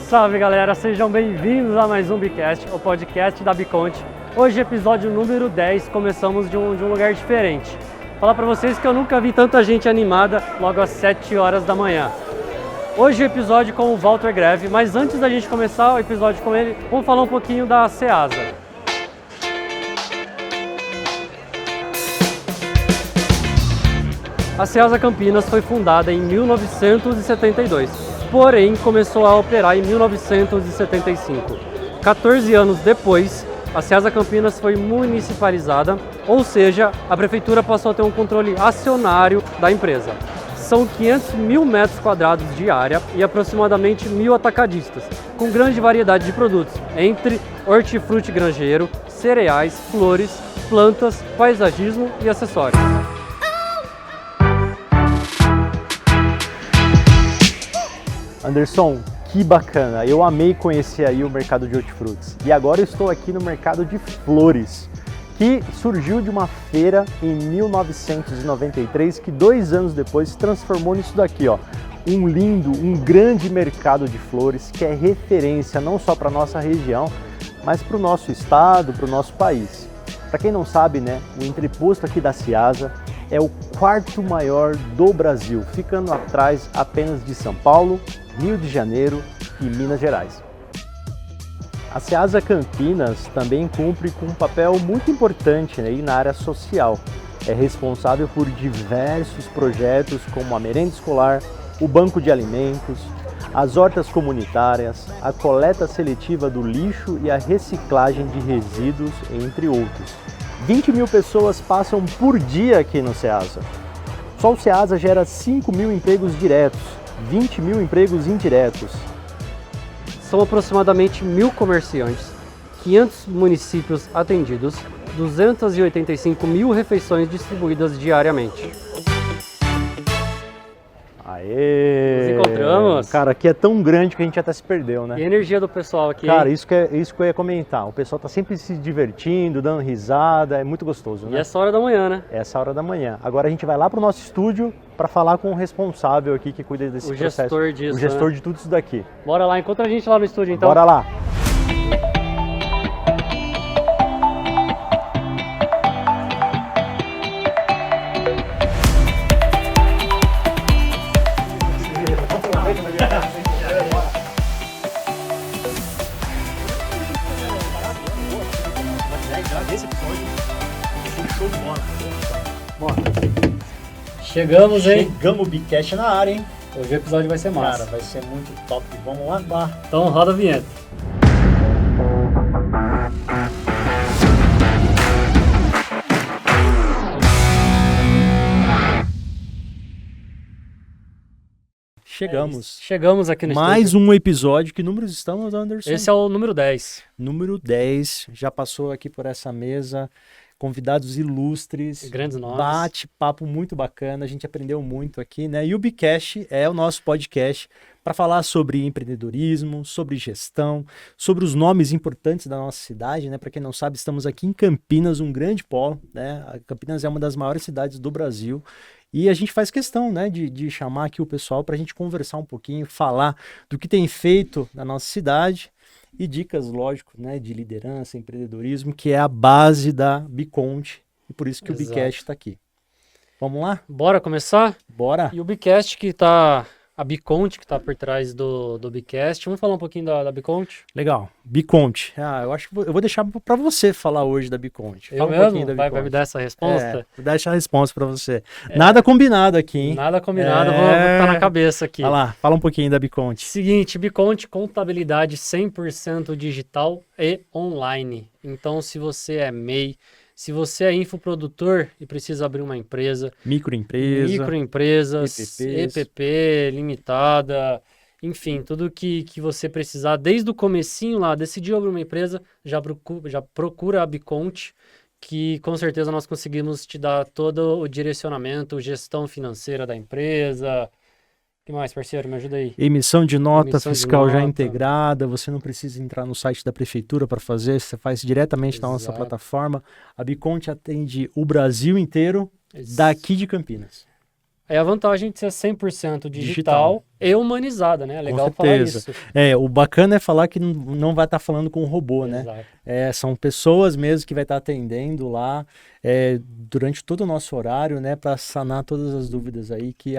Salve galera, sejam bem-vindos a mais um Bicast, o podcast da Biconte. Hoje episódio número 10, começamos de um lugar diferente. Falar pra vocês que eu nunca vi tanta gente animada logo às 7 horas da manhã. Hoje o episódio com o Walter Greve, mas antes da gente começar o episódio com ele, vamos falar um pouquinho da Ceasa. A Ceasa Campinas foi fundada em 1972, porém começou a operar em 1975. 14 anos depois, a Ceasa Campinas foi municipalizada, ou seja, a prefeitura passou a ter um controle acionário da empresa. São 500 mil metros quadrados de área e aproximadamente 1.000 atacadistas, com grande variedade de produtos, entre hortifruti granjeiro, cereais, flores, plantas, paisagismo e acessórios. Anderson, que bacana! Eu amei conhecer aí o mercado de hortifrutis. E agora eu estou aqui no mercado de flores, que surgiu de uma feira em 1993, que 2 anos depois se transformou nisso daqui, ó. Um lindo, um grande mercado de flores que é referência não só para a nossa região, mas para o nosso estado, para o nosso país. Para quem não sabe, né, o entreposto aqui da Ceasa é o 4º maior do Brasil, ficando atrás apenas de São Paulo, Rio de Janeiro e Minas Gerais. A Ceasa Campinas também cumpre com um papel muito importante aí na área social. É responsável por diversos projetos como a merenda escolar, o banco de alimentos, as hortas comunitárias, a coleta seletiva do lixo e a reciclagem de resíduos, entre outros. 20 mil pessoas passam por dia aqui no Ceasa. Só o Ceasa gera 5 mil empregos diretos, 20 mil empregos indiretos. São aproximadamente 1.000 comerciantes, 500 municípios atendidos, 285 mil refeições distribuídas diariamente. Aê! Nos encontramos. Cara, aqui é tão grande que a gente até se perdeu, né? E a energia do pessoal aqui. Cara, isso que eu ia comentar. O pessoal tá sempre se divertindo, dando risada, é muito gostoso, né? E essa hora da manhã, né? Essa hora da manhã. Agora a gente vai lá pro nosso estúdio para falar com o responsável aqui que cuida desse processo. O gestor disso, o gestor, né? de tudo isso daqui. Bora lá, encontra a gente lá no estúdio então. Bora lá. Chegamos, hein? Chegamos, o Bicast na área, hein? Hoje o episódio vai ser massa. Cara, vai ser muito top. Vamos lá. Então roda a vinheta. Chegamos aqui no Mais estúdio. um episódio. Que números estamos, Anderson? Esse é o número 10. Número 10. Já passou aqui por essa mesa. Convidados ilustres, Grandes nomes. Bate-papo muito bacana, a gente aprendeu muito aqui, né? E o Bicast é o nosso podcast para falar sobre empreendedorismo, sobre gestão, sobre os nomes importantes da nossa cidade, né? Para quem não sabe, estamos aqui em Campinas, um grande polo, né? A Campinas é uma das maiores cidades do Brasil. E a gente faz questão, né, de chamar aqui o pessoal para a gente conversar um pouquinho, falar do que tem feito na nossa cidade e dicas, lógico, né, de liderança, empreendedorismo, que é a base da Biconte e por isso que o Bicast está aqui. Vamos lá? Bora começar? Bora! E o Bicast que tá... A Biconte que tá por trás do Bicast. Vamos falar um pouquinho da Biconte? Legal. Biconte. Eu acho que eu vou deixar para você falar hoje da Biconte. Eu mesmo? Vai me dar essa resposta? Vou dar essa resposta para você. Nada combinado aqui, hein? Nada combinado, vou botar na cabeça aqui. Vai lá, fala um pouquinho da Biconte. Seguinte, Biconte, contabilidade 100% digital e online. Então, se você é MEI, se você é infoprodutor e precisa abrir uma empresa, microempresas, EPP, limitada, enfim, tudo que você precisar, desde o comecinho lá, decidiu abrir uma empresa, já procura a Biconte, que com certeza nós conseguimos te dar todo o direcionamento, gestão financeira da empresa, que mais, parceiro? Me ajuda aí. Emissão de nota Emissão de fiscal já nota. integrada, você não precisa entrar no site da prefeitura para fazer, você faz diretamente na nossa Exato. plataforma. A Biconte atende o Brasil inteiro, daqui de Campinas. É a vantagem de ser 100% digital e humanizada, né? É legal falar isso. O bacana é falar que não vai estar falando com um robô, né? Exato. São pessoas mesmo que vai estar atendendo lá durante todo o nosso horário, né? Para sanar todas as dúvidas aí que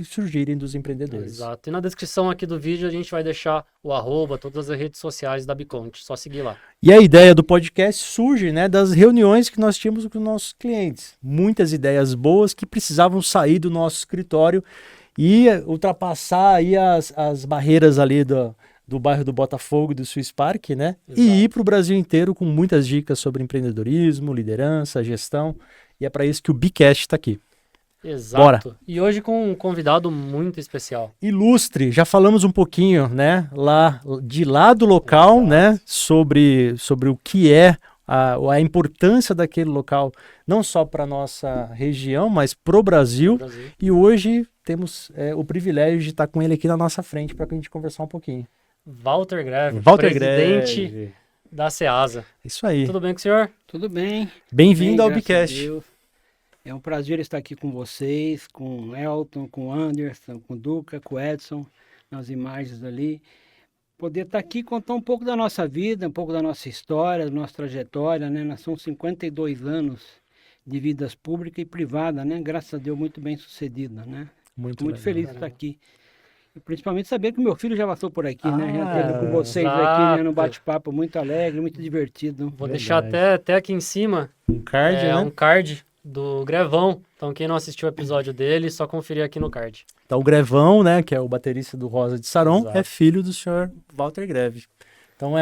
surgirem dos empreendedores. Exato. E na descrição aqui do vídeo a gente vai deixar o @ todas as redes sociais da Biconte. Só seguir lá. E a ideia do podcast surge, né, das reuniões que nós tínhamos com nossos clientes. Muitas ideias boas que precisavam sair do nosso escritório e ultrapassar aí as barreiras ali do bairro do Botafogo, do Swiss Park, né? Exato. E ir para o Brasil inteiro com muitas dicas sobre empreendedorismo, liderança, gestão. E é para isso que o Bicast está aqui. Exato. Bora. E hoje com um convidado muito especial. Ilustre, já falamos um pouquinho, né, de lá do local, Exato. né, sobre o que é a importância daquele local, não só para nossa região, mas para o Brasil. E hoje temos o privilégio de estar com ele aqui na nossa frente para a gente conversar um pouquinho. Walter Greve, presidente Greve da Ceasa. Isso aí. Tudo bem com o senhor? Tudo bem. Bem-vindo ao graças Bicast. a Deus. É um prazer estar aqui com vocês, com o Elton, com o Anderson, com o Duca, com o Edson, nas imagens ali. Poder estar aqui e contar um pouco da nossa vida, um pouco da nossa história, da nossa trajetória, né? Nós somos 52 anos de vidas pública e privada, né? Graças a Deus, muito bem sucedida, né? Muito Muito legal. feliz de estar aqui. E principalmente saber que meu filho já passou por aqui, né? Já esteve com vocês exato. aqui, né? No bate-papo muito alegre, muito divertido. Vou Verdade. deixar até aqui em cima Um card, né? um card do Grevão. Então quem não assistiu o episódio dele, só conferir aqui no card. Então o Grevão, né, que é o baterista do Rosa de Saron, Exato. é filho do senhor Walter Greve. Então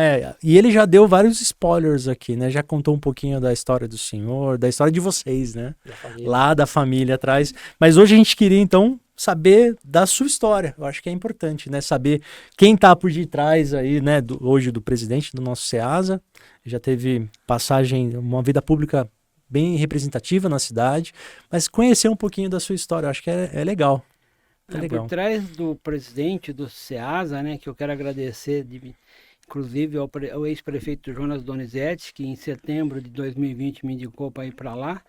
e ele já deu vários spoilers aqui, né? Já contou um pouquinho da história do senhor, da história de vocês, né? Lá da família atrás. Mas hoje a gente queria então saber da sua história. Eu acho que é importante, né? Saber quem tá por detrás aí, né? Hoje do presidente do nosso Ceasa. Já teve passagem, uma vida pública bem representativa na cidade, mas conhecer um pouquinho da sua história, eu acho que é legal. Legal. Por trás do presidente do Ceasa, né, que eu quero agradecer, inclusive ao ex-prefeito Jonas Donizete, que em setembro de 2020 me indicou para ir para lá,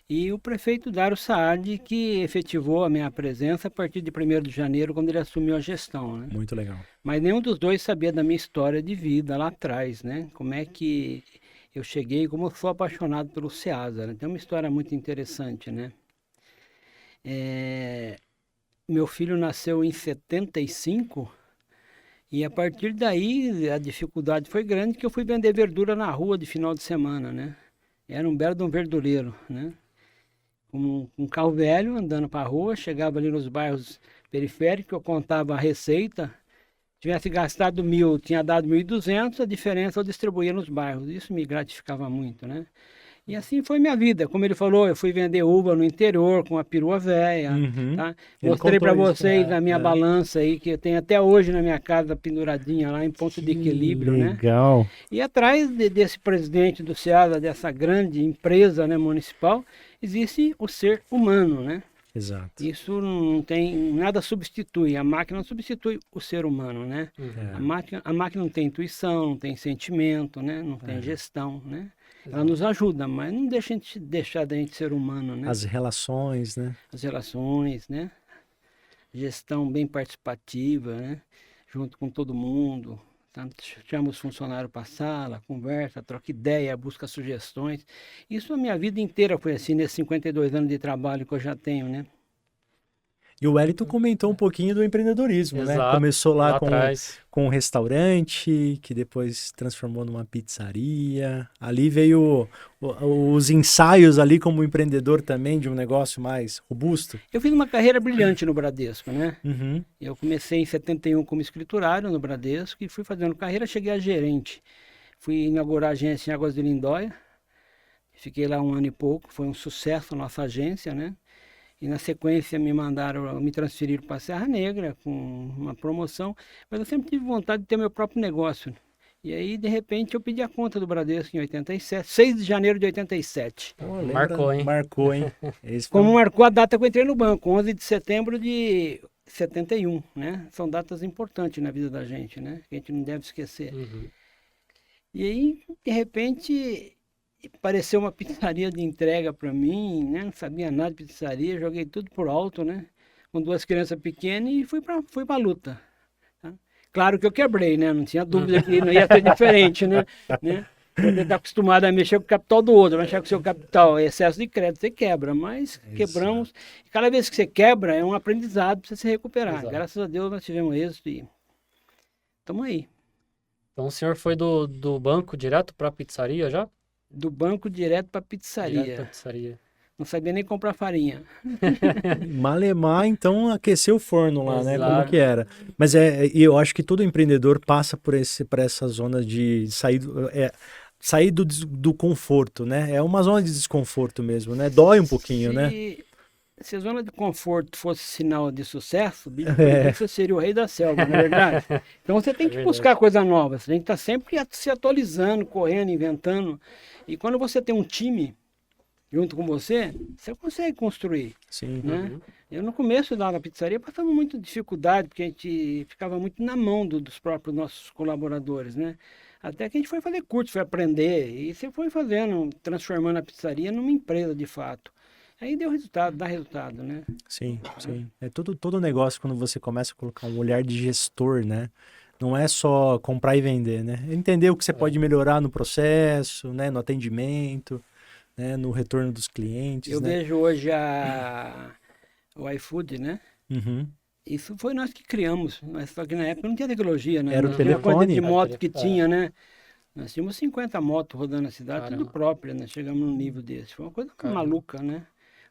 e o prefeito Dário Saad, que efetivou a minha presença a partir de 1º de janeiro, quando ele assumiu a gestão, né? Muito legal. Mas nenhum dos dois sabia da minha história de vida lá atrás, né? Como é que eu cheguei, como eu sou apaixonado pelo Ceasa, né? Tem uma história muito interessante, né? Meu filho nasceu em 75 e a partir daí a dificuldade foi grande, que eu fui vender verdura na rua de final de semana, né? Era um belo de um verdureiro, né? Com um carro velho andando para a rua, chegava ali nos bairros periféricos, eu contava a receita. Tivesse gastado 1.000, tinha dado 1.200, a diferença eu distribuía nos bairros. Isso me gratificava muito, né? E assim foi minha vida. Como ele falou, eu fui vender uva no interior com a perua velha, tá? Mostrei para vocês a minha balança aí, que eu tenho até hoje na minha casa penduradinha lá em ponto de equilíbrio, né? Legal. E atrás desse presidente do Ceasa, dessa grande empresa, né, municipal, existe o ser humano, né? Exato. Isso não tem, nada substitui, a máquina não substitui o ser humano, né? A máquina não tem intuição, não tem sentimento, né? Não tem gestão, né? Ela nos ajuda, mas não deixa da gente ser humano, né? As relações, né? As relações, né? Gestão bem participativa, né? Junto com todo mundo. Chama os funcionários para a sala, conversa, troca ideia, busca sugestões. Isso a minha vida inteira foi assim, nesses 52 anos de trabalho que eu já tenho, né? E o Wellington comentou um pouquinho do empreendedorismo, né? Exato, Começou lá atrás. com um restaurante, que depois se transformou numa pizzaria. Ali veio os ensaios ali como empreendedor também de um negócio mais robusto. Eu fiz uma carreira brilhante no Bradesco, né? Uhum. Eu comecei em 71 como escriturário no Bradesco e fui fazendo carreira, cheguei a gerente. Fui inaugurar a agência em Águas de Lindóia. Fiquei lá 1 ano e pouco, foi um sucesso a nossa agência, né? E na sequência me transferiram para a Serra Negra com uma promoção, mas eu sempre tive vontade de ter meu próprio negócio. E aí, de repente, eu pedi a conta do Bradesco em 87, 6 de janeiro de 87. Marcou, hein? Marcou, hein? Como marcou a data que eu entrei no banco, 11 de setembro de 71, né? São datas importantes na vida da gente, né? Que a gente não deve esquecer. Uhum. E aí, de repente, apareceu uma pizzaria de entrega para mim, né? Não sabia nada de pizzaria, joguei tudo por alto, né? Com duas crianças pequenas e fui pra luta. Tá? Claro que eu quebrei, né? Não tinha dúvida que não ia ser diferente, né? Você está acostumado a mexer com o capital do outro, mexer com o seu capital, excesso de crédito, você quebra, mas quebramos. E cada vez que você quebra, é um aprendizado para você se recuperar. Exato. Graças a Deus nós tivemos êxito e estamos aí. Então o senhor foi do banco direto para a pizzaria já? Do banco direto para pizzaria. Direto para pizzaria. Não sabia nem comprar farinha. Malemar, então, aquecer o forno lá, né? Como Exato. que era. Mas e eu acho que todo empreendedor passa por essa zona de sair do conforto, né? É uma zona de desconforto mesmo, né? Dói um pouquinho, né? Se a zona de conforto fosse sinal de sucesso, bicho preguiça seria o rei da selva, não é verdade? Então você tem que buscar coisa nova, você tem que estar sempre se atualizando, correndo, inventando. E quando você tem um time junto com você, você consegue construir, Sim. né? Eu no começo da pizzaria passava muita dificuldade, porque a gente ficava muito na mão dos próprios nossos colaboradores, né? Até que a gente foi fazer curso, foi aprender, e você foi fazendo, transformando a pizzaria numa empresa de fato. Aí deu resultado, dá resultado, né? Sim. É todo negócio quando você começa a colocar um olhar de gestor, né? Não é só comprar e vender, né? É entender o que você pode melhorar no processo, né? No atendimento, né? No retorno dos clientes, Eu né? vejo hoje o iFood, né? Uhum. Isso foi nós que criamos, mas só que na época não tinha tecnologia, né? Era o Não tinha a telefone? quantidade de motos que É. tinha, né? Nós tínhamos 50 motos rodando na cidade, Caramba. tudo própria, né? Chegamos num nível desse. Foi uma coisa Caramba. maluca, né?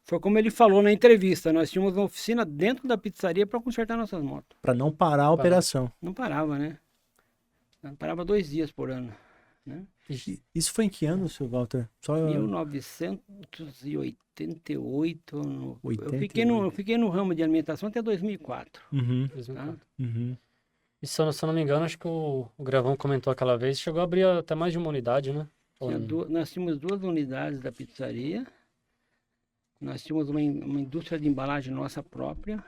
Foi como ele falou na entrevista, nós tínhamos uma oficina dentro da pizzaria para consertar nossas motos. Para não parar a operação. Não parava, né? Não parava 2 dias por ano, né? Isso foi em que ano, seu Walter? Só 1988, eu 88. fiquei no ramo de alimentação até 2004. Uhum. Tá? Uhum. E se eu não me engano, acho que o Gravão comentou aquela vez, chegou a abrir até mais de uma unidade, né? Ou Tinha não? nós tínhamos 2 unidades da pizzaria, nós tínhamos uma indústria de embalagem nossa própria.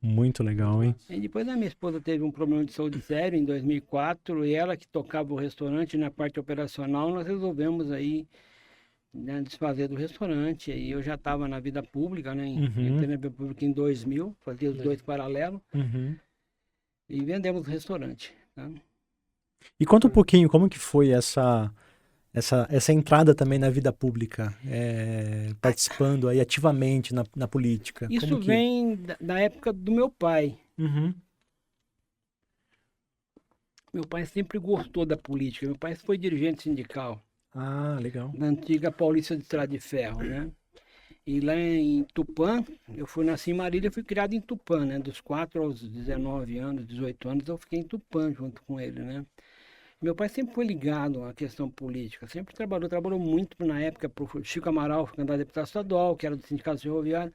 Muito legal, hein? E depois a minha esposa teve um problema de saúde sério em 2004 e ela que tocava o restaurante na parte operacional, nós resolvemos aí, né, desfazer do restaurante. E eu já estava na vida pública, né? Entrei na vida pública em 2000, fazia os 2 paralelos Uhum. e vendemos o restaurante. Tá? E conta um pouquinho como que foi essa entrada também na vida pública, participando aí ativamente na política. Isso Como que... vem da época do meu pai. Uhum. Meu pai sempre gostou da política. Meu pai foi dirigente sindical Ah, legal. na antiga Paulista de Estrada de Ferro, né? E lá em Tupã, nasci em Marília, fui criado em Tupã, né? Dos 4 aos 19 anos, 18 anos, eu fiquei em Tupã junto com ele, né? Meu pai sempre foi ligado à questão política, sempre trabalhou muito na época para o Chico Amaral, candidato a deputado estadual, que era do Sindicato Ferroviário.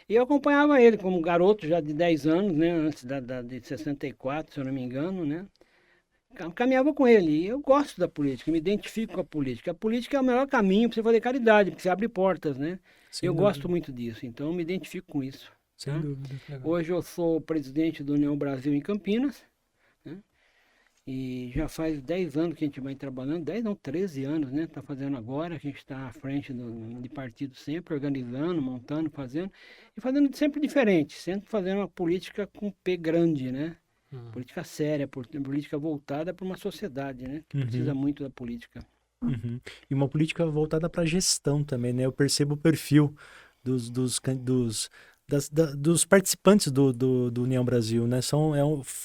E eu acompanhava ele como garoto já de 10 anos, né? Antes de 64, se eu não me engano, né? Caminhava com ele. E eu gosto da política, me identifico com a política. A política é o melhor caminho para você fazer caridade, porque você abre portas, né? Sem Eu dúvida. gosto muito disso, então eu me identifico com isso. Sem tá? dúvida. Hoje eu sou presidente da União Brasil em Campinas, né? E já faz 10 anos que a gente vai trabalhando, 10 não, 13 anos, né? Está fazendo agora, a gente está à frente de partido sempre, organizando, montando, fazendo, e fazendo sempre diferente, sempre fazendo uma política com P grande, né? Política séria, política voltada para uma sociedade, né? Que precisa muito da política. Uhum. E uma política voltada para gestão também, né? Eu percebo o perfil dos participantes do União Brasil, né?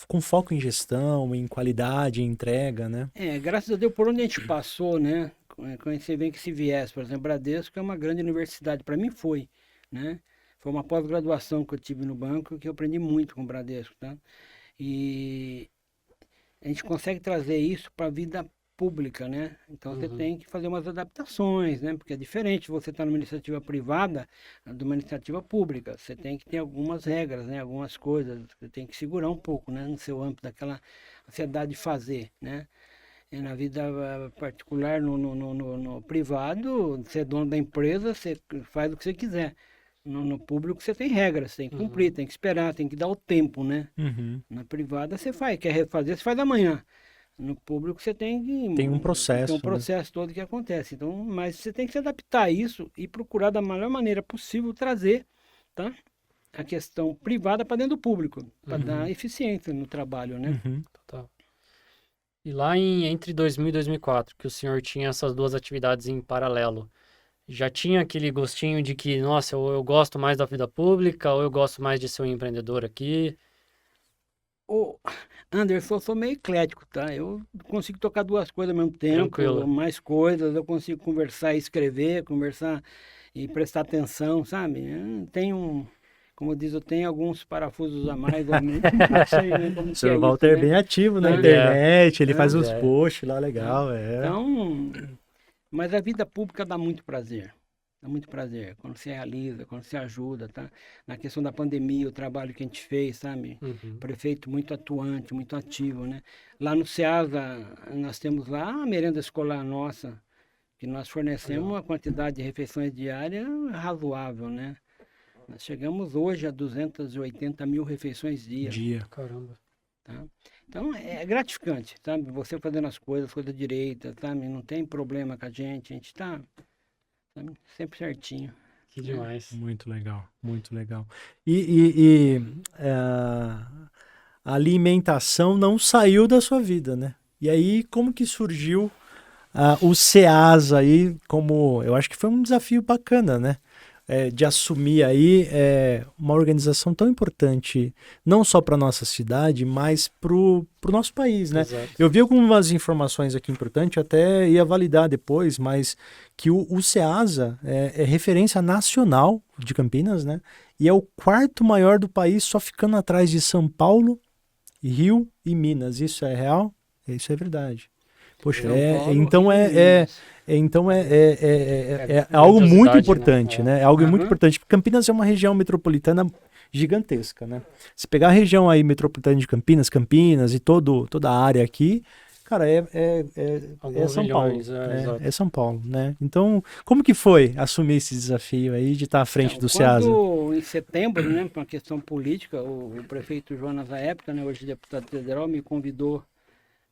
Com foco em gestão, em qualidade, em entrega, né? Graças a Deus, por onde a gente passou, né? Quando você vem que se viesse, por exemplo, Bradesco é uma grande universidade, para mim foi, né? Foi uma pós-graduação que eu tive no banco, que eu aprendi muito com o Bradesco, tá? E a gente consegue trazer isso para a vida pública, né? Então você tem que fazer umas adaptações, né? Porque é diferente você estar numa iniciativa privada de uma iniciativa pública. Você tem que ter algumas regras, né? Algumas coisas. Você tem que segurar um pouco, né? No seu âmbito daquela ansiedade de fazer, né? E na vida particular, no privado, você é dono da empresa, você faz o que você quiser. No público você tem regras, você tem que cumprir, tem que esperar, tem que dar o tempo, né? Uhum. Na privada você faz, quer refazer, você faz amanhã. No público você tem que... Tem um processo, Tem um né? processo todo que acontece. Então, mas você tem que se adaptar a isso e procurar da melhor maneira possível trazer, tá? A questão privada para dentro do público, para dar eficiência no trabalho, né? Uhum. Total. E lá entre 2000 e 2004, que o senhor tinha essas duas atividades em paralelo, já tinha aquele gostinho de que, nossa, ou eu gosto mais da vida pública, ou eu gosto mais de ser um empreendedor aqui? Ô, Anderson, eu sou meio eclético, tá? Eu consigo tocar duas coisas ao mesmo tempo, Tranquilo. mais coisas, eu consigo conversar e escrever, conversar e prestar atenção, sabe? Eu tenho, como diz, eu tenho alguns parafusos a mais ou menos, não sei, né, como O que é senhor isso, Walter é né? bem ativo na É. internet, ele faz uns É. posts lá, legal, é. Então, mas a vida pública dá muito prazer. Dá muito prazer quando você realiza, quando você ajuda, tá? Na questão da pandemia, o trabalho que a gente fez, sabe? Uhum. Prefeito muito atuante, muito ativo, né? Lá no SEASA, nós temos lá a merenda escolar nossa, que nós fornecemos uma quantidade de refeições diárias razoável, né? Nós chegamos hoje a 280 mil refeições dia. Caramba. Tá? Então é gratificante, sabe? Você fazendo as coisas direita, sabe? Não tem problema com a gente está sempre certinho. Que demais. Muito legal, muito legal. E a alimentação não saiu da sua vida, né? E aí, como que surgiu o SEASA aí, como, eu acho que foi um desafio bacana, né? De assumir aí uma organização tão importante, não só para nossa cidade, mas para o nosso país, né? Exato. Eu vi algumas informações aqui importantes, até ia validar depois, mas que o SEASA é referência nacional de Campinas, né? E é o quarto maior do país, só ficando atrás de São Paulo, Rio e Minas. Isso é real? Isso é verdade. Poxa, São Paulo, então Rio e Minas. então é algo muito grandiosidade, importante, né? né? É algo muito Aham. importante. Porque Campinas é uma região metropolitana gigantesca, né? Se pegar a região aí metropolitana de Campinas e toda a área aqui, cara, é Alguns São Paulo, milhões, né? exato. É São Paulo, né? Então, como que foi assumir esse desafio aí de estar à frente do SEASA? Quando, em setembro, né, por uma questão política, o prefeito Jonas, à época, né, hoje deputado federal, me convidou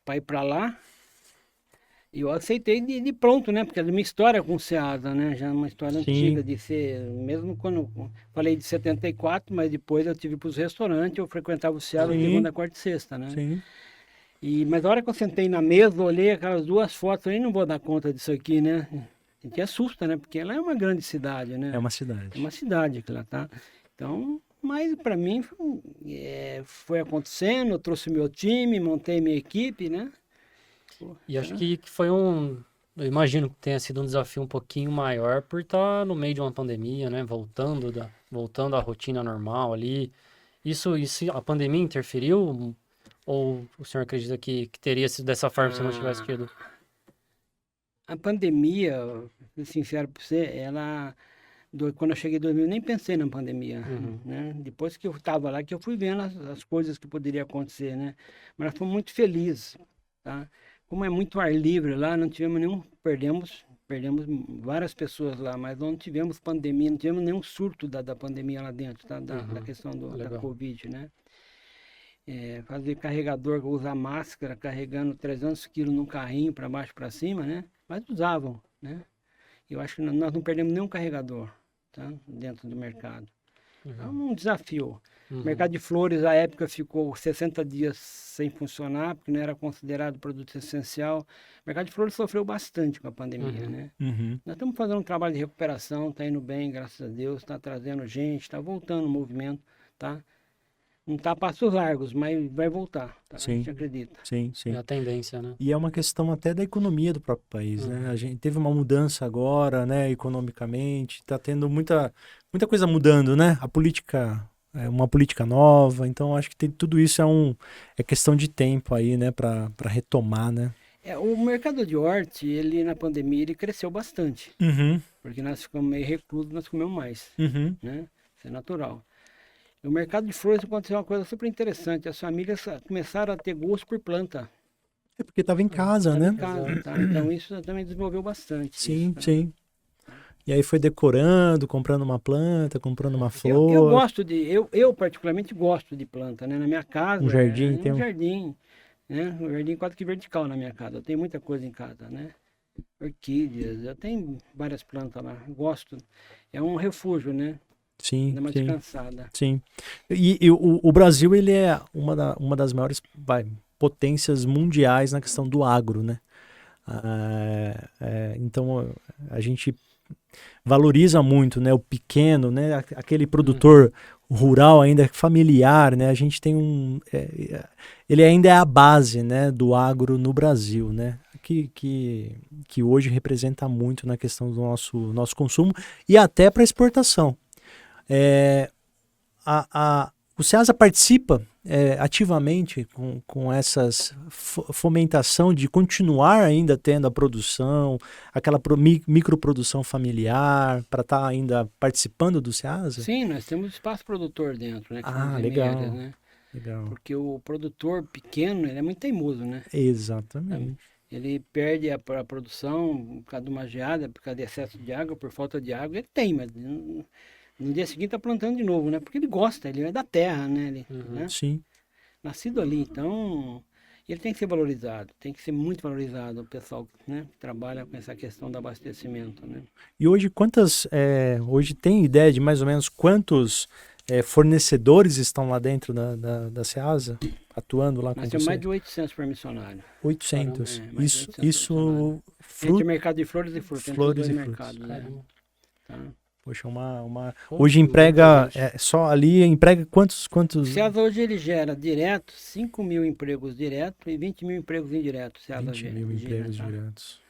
para ir para lá. E eu aceitei de pronto, né? Porque é uma história com o SEASA, né? Já é uma história Sim. antiga de ser, mesmo quando falei de 74, mas depois eu tive para os restaurantes, eu frequentava o SEASA Sim. segunda, quarta e sexta, né? Sim. Mas a hora que eu sentei na mesa, olhei aquelas duas fotos, falei, não vou dar conta disso aqui, né? A gente assusta, né? Porque ela é uma grande cidade, né? É uma cidade. É uma cidade que ela tá. Então, mas para mim foi acontecendo, eu trouxe meu time, montei minha equipe, né? E acho que foi eu imagino que tenha sido um desafio um pouquinho maior por estar no meio de uma pandemia, né? Voltando à rotina normal ali. Isso, a pandemia interferiu? Ou o senhor acredita que teria sido dessa forma se não tivesse tido? A pandemia, ser sincero para você, quando eu cheguei em 2000, nem pensei na pandemia, né? Depois que eu estava lá, que eu fui vendo as coisas que poderiam acontecer, né? Mas nós fomos muito felizes, tá? Como é muito ar livre lá, não tivemos perdemos várias pessoas lá, mas não tivemos pandemia, não tivemos nenhum surto da pandemia lá dentro, tá? Da questão da Legal. Covid, né? Fazer carregador, usar máscara, carregando 300 quilos num carrinho para baixo para cima, né? Mas usavam, né? Eu acho que nós não perdemos nenhum carregador, tá? Dentro do mercado. É um desafio. O mercado de flores, à época, ficou 60 dias sem funcionar, porque não era considerado produto essencial. O mercado de flores sofreu bastante com a pandemia, né? Uhum. Nós estamos fazendo um trabalho de recuperação, está indo bem, graças a Deus, está trazendo gente, está voltando o movimento, tá? Não está a passos largos, mas vai voltar, tá? A Sim. gente acredita. Sim, sim. É a tendência, né? E é uma questão até da economia do próprio país, né? A gente teve uma mudança agora, né, economicamente, está tendo muita coisa mudando, né? A política é uma política nova, então acho que tudo isso é questão de tempo aí, né, para retomar, né? O mercado de horti, ele na pandemia, ele cresceu bastante, Uhum, porque nós ficamos meio reclusos, nós comemos mais, uhum. né? Isso é natural. No mercado de flores aconteceu uma coisa super interessante, as famílias começaram a ter gosto por planta. É porque estava em casa, Tava né? em casa, tá? Então isso também desenvolveu bastante. Sim, isso, tá? sim. E aí foi decorando, comprando uma planta, comprando uma flor. Eu gosto eu particularmente gosto de planta, né? Na minha casa, Um jardim, tem um um... jardim, né? Um jardim quase que vertical na minha casa. Eu tenho muita coisa em casa, né? Orquídeas, eu tenho várias plantas lá, gosto. É um refúgio, né? Sim, Dá uma sim, descansada. sim. E o Brasil, ele é uma das maiores potências mundiais na questão do agro, né? Então, a gente valoriza muito, né, o pequeno, né, aquele produtor rural ainda familiar, né, a gente tem ele ainda é a base, né, do agro no Brasil, né, que hoje representa muito na questão do nosso consumo e até para exportação. O Ceasa participa ativamente com essas fomentação de continuar ainda tendo a produção, aquela microprodução familiar, para estar ainda participando do Ceasa? Sim, nós temos espaço produtor dentro, né? Que são Ah, os legal. MLs, né? Legal. Porque o produtor pequeno, ele é muito teimoso, né? Exatamente. Ele perde a produção por causa de uma geada, por causa de excesso de água, por falta de água, ele tem, mas no dia seguinte está plantando de novo, né? Porque ele gosta, ele é da terra, né? Né? Sim. Nascido ali, então ele tem que ser valorizado, tem que ser muito valorizado o pessoal, né? Que trabalha com essa questão do abastecimento, né? E hoje hoje tem ideia de mais ou menos quantos fornecedores estão lá dentro da Ceasa, atuando lá com Nós você? temos mais de 800 permissionários. 800. É, mais de 800 Isso Entre mercado de flores e frutas, entre os flores dois e mercados, né? Tá. Poxa, hoje emprega, só ali emprega quantos... O Ceasa hoje ele gera direto 5 mil empregos diretos e 20 mil empregos indiretos. 20 mil empregos tá? diretos.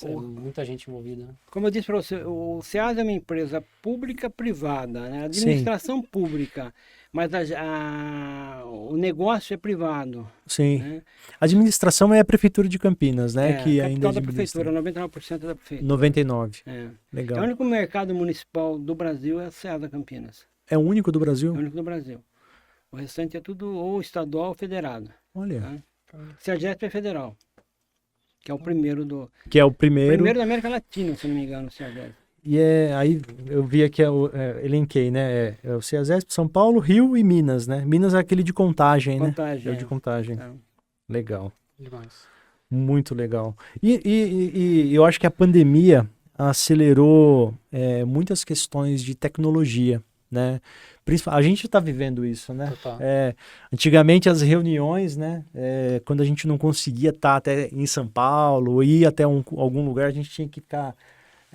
Muita gente envolvida, né? Como eu disse para você, o Ceasa é uma empresa pública-privada, né? Administração pública, mas o negócio é privado. Sim. Né? A administração é a Prefeitura de Campinas, né? Que ainda capital da prefeitura, 99% da prefeitura. 99. É. Legal. O único mercado municipal do Brasil é o Ceasa Campinas. É o único do Brasil? É o único do Brasil. O restante é tudo ou estadual ou federado. Olha. Tá? Sergesp é federal, que é o primeiro do... Que é o primeiro... Primeiro da América Latina, se não me engano, o Sergesp. E aí eu vi aqui, elenquei, né? É o CEASESP, São Paulo, Rio e Minas, né? Minas é aquele de Contagem, né? É o de Contagem. Tá. Legal. Demais. Muito legal. E eu acho que a pandemia acelerou muitas questões de tecnologia, né? A gente está vivendo isso, né? Antigamente as reuniões, né? Quando a gente não conseguia estar até em São Paulo ou ir até algum lugar, a gente tinha que ficar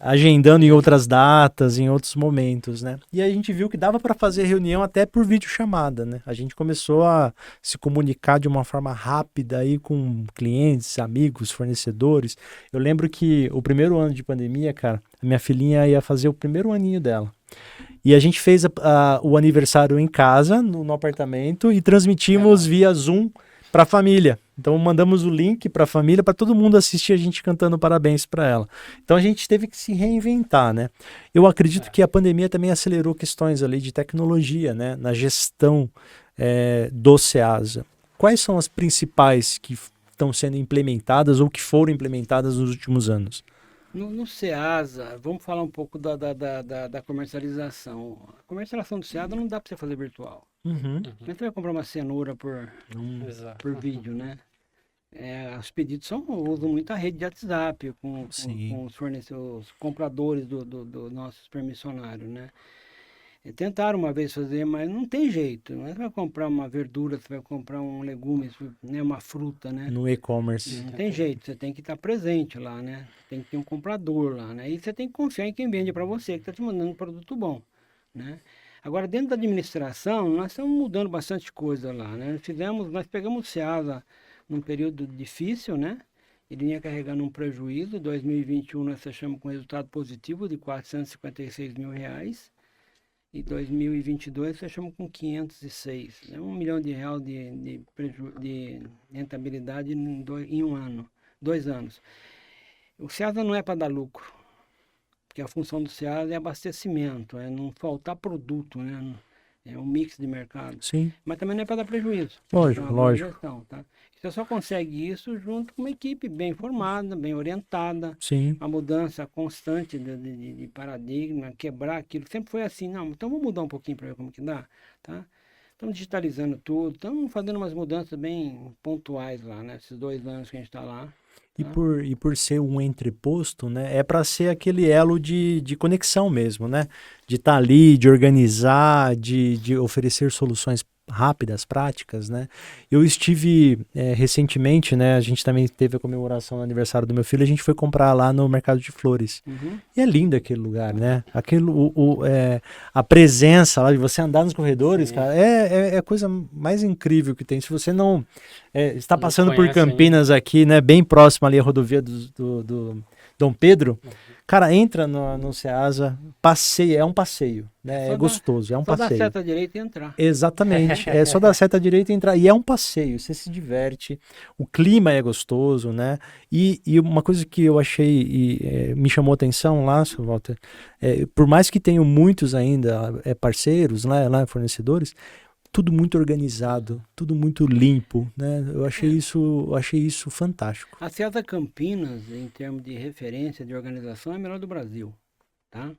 agendando em outras datas, em outros momentos, né? E a gente viu que dava para fazer reunião até por videochamada, né? A gente começou a se comunicar de uma forma rápida aí com clientes, amigos, fornecedores. Eu lembro que o primeiro ano de pandemia, cara, a minha filhinha ia fazer o primeiro aninho dela. E a gente fez o aniversário em casa, no apartamento, e transmitimos via Zoom para a família. Então mandamos o link para a família, para todo mundo assistir a gente cantando parabéns para ela. Então a gente teve que se reinventar, né? Eu acredito que a pandemia também acelerou questões ali de tecnologia, né? Na gestão do Ceasa. Quais são as principais que estão sendo implementadas ou que foram implementadas nos últimos anos? No Ceasa, vamos falar um pouco da comercialização. A comercialização do Ceasa não dá para você fazer virtual. Uhum. Você vai comprar uma cenoura por vídeo, né? Os pedidos usam muito a rede de WhatsApp com os fornecedores, os compradores do nossos permissionários, né? Tentaram uma vez fazer, mas não tem jeito. Você vai comprar uma verdura, você vai comprar um legume, né? Uma fruta, né? No e-commerce. Não tem jeito, você tem que estar presente lá, né? Tem que ter um comprador lá, né? E você tem que confiar em quem vende para você, que está te mandando um produto bom, né? Agora, dentro da administração, nós estamos mudando bastante coisa lá, né? Nós pegamos o Ceasa num período difícil, né? Ele ia carregando um prejuízo. Em 2021 nós fechamos com resultado positivo de R$456 mil. E 2022 fechamos com 506. É R$1 milhão de rentabilidade em um ano, 2 anos. O Ceasa não é para dar lucro, porque a função do Ceasa é abastecimento, é não faltar produto, né? É um mix de mercado. Sim. Mas também não é para dar prejuízo. Lógico, é uma lógico. gestão, tá? Você só consegue isso junto com uma equipe bem formada, bem orientada, Sim. uma mudança constante de paradigma, quebrar aquilo. Sempre foi assim, não, então vamos mudar um pouquinho para ver como que dá, tá? Estamos digitalizando tudo, estamos fazendo umas mudanças bem pontuais lá, né? Esses 2 anos que a gente está lá. E Tá? por ser um entreposto, né, é para ser aquele elo de conexão mesmo, né? De estar ali, de organizar, de oferecer soluções rápidas, práticas, né? Eu estive recentemente, né? A gente também teve a comemoração do aniversário do meu filho, a gente foi comprar lá no Mercado de Flores. Uhum. E é lindo aquele lugar, né? A presença lá de você andar nos corredores, Sim. cara, é a coisa mais incrível que tem. Se você não está Não passando por conhece Campinas aqui, né? Bem próximo ali à rodovia do Dom Pedro, cara, entra no Ceasa, passeia, é um passeio, né? Só É gostoso, é um Só dar passeio. seta à direita e entrar. Exatamente, é só dar seta à direita e entrar, e é um passeio, você se diverte, o clima é gostoso, né, e uma coisa que eu achei e me chamou a atenção lá, seu Walter, por mais que tenham muitos ainda parceiros, lá fornecedores, tudo muito organizado, tudo muito limpo, né, eu achei isso fantástico. A Ceasa Campinas, em termos de referência de organização, é a melhor do Brasil, tá?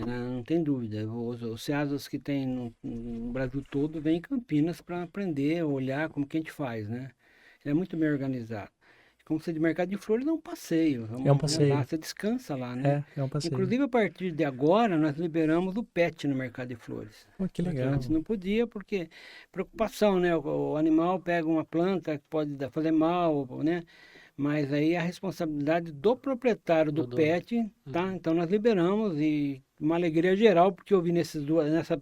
Não tem dúvida. Os Ceasas que tem no Brasil todo vêm em Campinas para aprender, olhar como que a gente faz, né? É muito bem organizado. Como você de Mercado de Flores é um passeio. É um passeio. Lá, você descansa lá, né? É um passeio. Inclusive, a partir de agora, nós liberamos o PET no Mercado de Flores. Pô, que legal. Antes não podia, porque preocupação, né? O animal pega uma planta que pode fazer mal, né? Mas aí a responsabilidade do proprietário do PET, tá? Então nós liberamos e uma alegria geral, porque eu vi nessa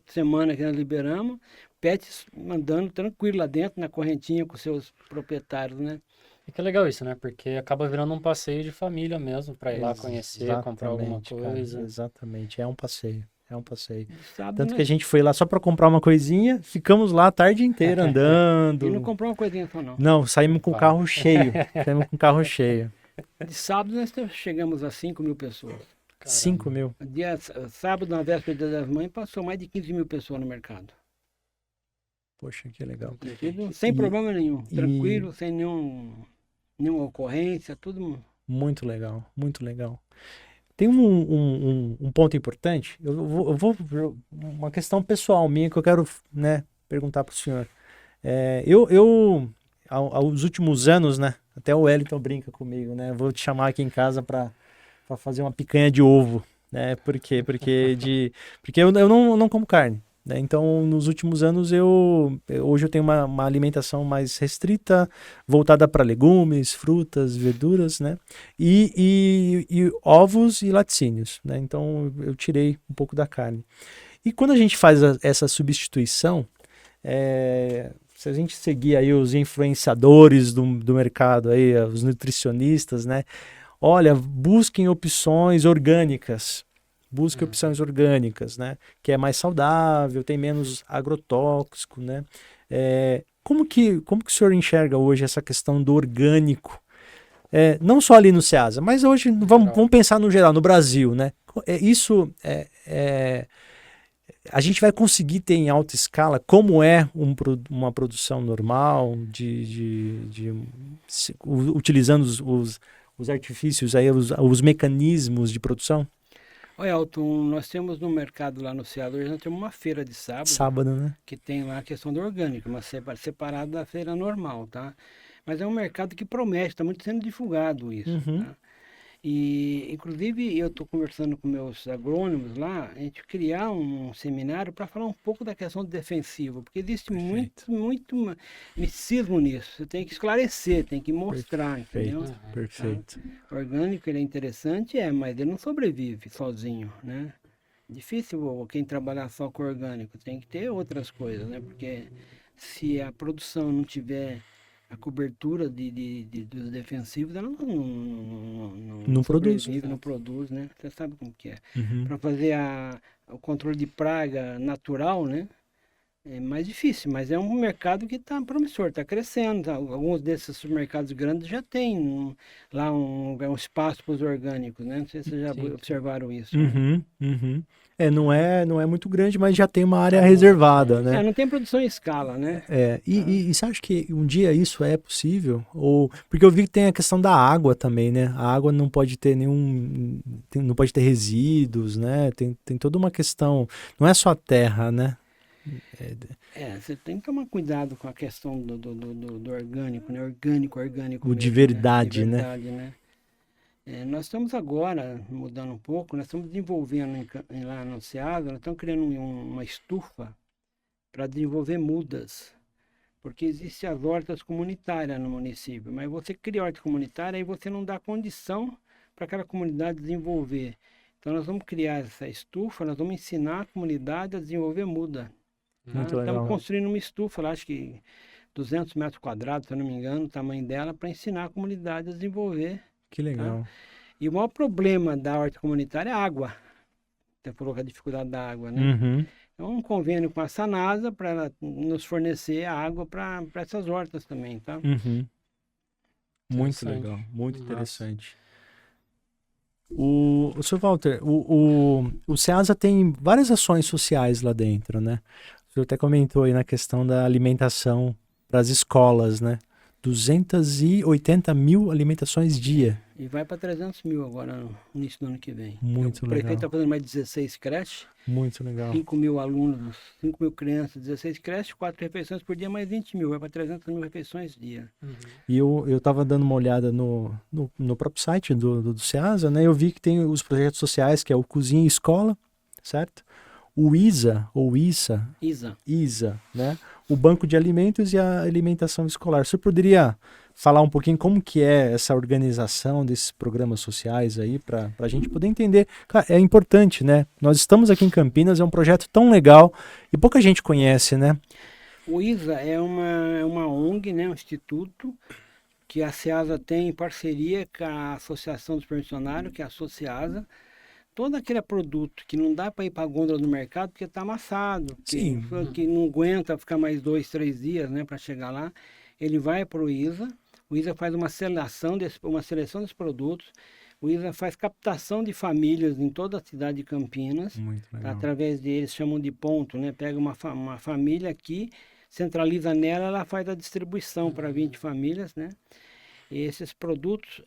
semana que nós liberamos, PETs andando tranquilo lá dentro, na correntinha com seus proprietários, né? E que legal isso, né? Porque acaba virando um passeio de família mesmo, para ir lá conhecer, comprar alguma coisa. Cara, exatamente, é um passeio. É um passeio. Sábado, Tanto né? que a gente foi lá só para comprar uma coisinha, ficamos lá a tarde inteira andando. E não comprou uma coisinha só não. Não, saímos com o carro cheio. Saímos com o carro cheio. De sábado nós chegamos a 5.000 pessoas. 5 mil. Sábado, na véspera do Dia das Mães, passou mais de 15.000 pessoas no mercado. Poxa, que legal. Sem problema nenhum. Tranquilo, sem nenhuma ocorrência, tudo. Muito legal, muito legal. Tem um ponto importante, eu vou uma questão pessoal minha que eu quero, né, perguntar para o senhor. Aos últimos anos, né, até o Wellington brinca comigo, né, vou te chamar aqui em casa para fazer uma picanha de ovo, né, por quê? Porque eu não como carne. Né? Então, nos últimos anos, hoje eu tenho uma alimentação mais restrita, voltada para legumes, frutas, verduras, né? E ovos e laticínios, né? Então, eu tirei um pouco da carne. E quando a gente faz essa substituição, se a gente seguir aí os influenciadores do mercado, aí, os nutricionistas, né? Olha, busquem opções orgânicas. Busque opções orgânicas, né? Que é mais saudável, tem menos agrotóxico, né? Como que o senhor enxerga hoje essa questão do orgânico? Não só ali no Ceasa, mas hoje vamos pensar no geral, no Brasil, né? A gente vai conseguir ter em alta escala como é uma produção normal, utilizando os artifícios, aí, os mecanismos de produção? Olha, Elton, nós temos no mercado lá no Ceasa, hoje nós temos uma feira de sábado. Sábado, né? Que tem lá a questão do orgânico, mas separado da feira normal, tá? Mas é um mercado que promete, está muito sendo divulgado isso, tá? E, inclusive, eu estou conversando com meus agrônomos lá, a gente criar um seminário para falar um pouco da questão do defensivo, porque existe muito misticismo nisso. Você tem que esclarecer, tem que mostrar, entendeu? Perfeito. Tá? O orgânico, ele é interessante, mas ele não sobrevive sozinho, né? Difícil quem trabalhar só com orgânico, tem que ter outras coisas, né? Porque se a produção não tiver a cobertura dos defensivos, ela não produz. Não produz, né? Você sabe como que é. Para fazer o controle de praga natural, né? É mais difícil, mas é um mercado que está promissor, está crescendo. Alguns desses supermercados grandes já têm lá um espaço para os orgânicos, né? Não sei se vocês já Sim. observaram isso, né? Uhum, uhum. Não é muito grande, mas já tem uma área reservada, né? Não tem produção em escala, né? E você acha que um dia isso é possível? Ou porque eu vi que tem a questão da água também, né? A água não pode ter não pode ter resíduos, né? Tem toda uma questão, não é só a terra, né? Você tem que tomar cuidado com a questão do orgânico, né? Orgânico O de mesmo, né? verdade, De né? verdade, né? Nós estamos agora, mudando um pouco, nós estamos desenvolvendo lá no Ceasa, nós estamos criando uma estufa para desenvolver mudas, porque existem as hortas comunitárias no município, mas você cria horta comunitária e você não dá condição para aquela comunidade desenvolver. Então nós vamos criar essa estufa, nós vamos ensinar a comunidade a desenvolver muda. Tá? Muito legal. Estamos construindo uma estufa, lá, acho que 200 metros quadrados, se eu não me engano, o tamanho dela, para ensinar a comunidade a desenvolver. Que legal. Tá? E o maior problema da horta comunitária é a água. Você falou que a dificuldade da água, né? Uhum. É um convênio com a Sanasa para ela nos fornecer a água para essas hortas também, tá? Uhum. Muito Interessante. legal, muito Massa. interessante. O Sr. Walter, o Ceasa tem várias ações sociais lá dentro, né? O senhor até comentou aí na questão da alimentação para as escolas, né? 280 mil alimentações dia. E vai para 300 mil agora no início do ano que vem. Muito O prefeito legal. está fazendo mais 16 creches, Muito legal. 5 mil alunos, 5 mil crianças, 16 creches, 4 refeições por dia, mais 20 mil. Vai para 300 mil refeições dia. E eu estava dando uma olhada no próprio site do Ceasa, né? Eu vi que tem os projetos sociais, que é o Cozinha e Escola, certo? O ISA, ou ISA, né? O Banco de Alimentos e a Alimentação Escolar. Você poderia falar um pouquinho como que é essa organização desses programas sociais aí, para a gente poder entender? Cara, é importante, né? Nós estamos aqui em Campinas, é um projeto tão legal e pouca gente conhece, né? O ISA é uma ONG, né, um instituto, que a Ceasa tem em parceria com a Associação dos Permissionários, que é a Sociasa. Todo aquele produto que não dá para ir para a gôndola do mercado porque está amassado, Sim. que não aguenta ficar mais 2, 3 dias, né, para chegar lá, ele vai para o ISA faz uma seleção desses produtos, o ISA faz captação de famílias em toda a cidade de Campinas, Muito legal. através deles, chamam de ponto, né, pega uma família aqui, centraliza nela, ela faz a distribuição para 20 famílias, né. E esses produtos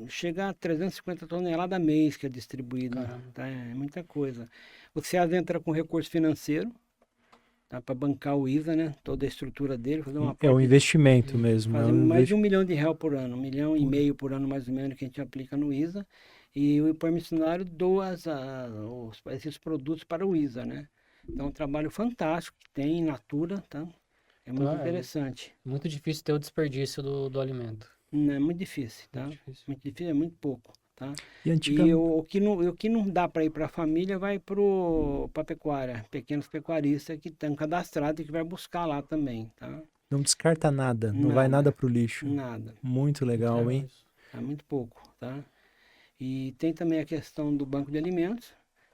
chegam a 350 toneladas a mês que é distribuído, tá? É muita coisa. O Ceasa entra com recurso financeiro, tá? Para bancar o ISA, né? Toda a estrutura dele. Fazer uma É um investimento mesmo. fazer mais de R$1 milhão por ano, R$1,5 milhão por ano mais ou menos que a gente aplica no ISA. E o permissionário doa esses produtos para o ISA, né? Então é um trabalho fantástico que tem in natura, tá? É muito interessante. Muito difícil ter o desperdício do alimento. Não, é muito difícil, tá? Muito difícil. Muito difícil, é muito pouco, tá? E E o que não dá para ir para a família vai para a pecuária, pequenos pecuaristas que estão cadastrados e que vai buscar lá também, tá? Não descarta nada, não vai nada pro lixo. Nada, Muito legal, hein? é muito pouco, tá? E tem também a questão do banco de alimentos.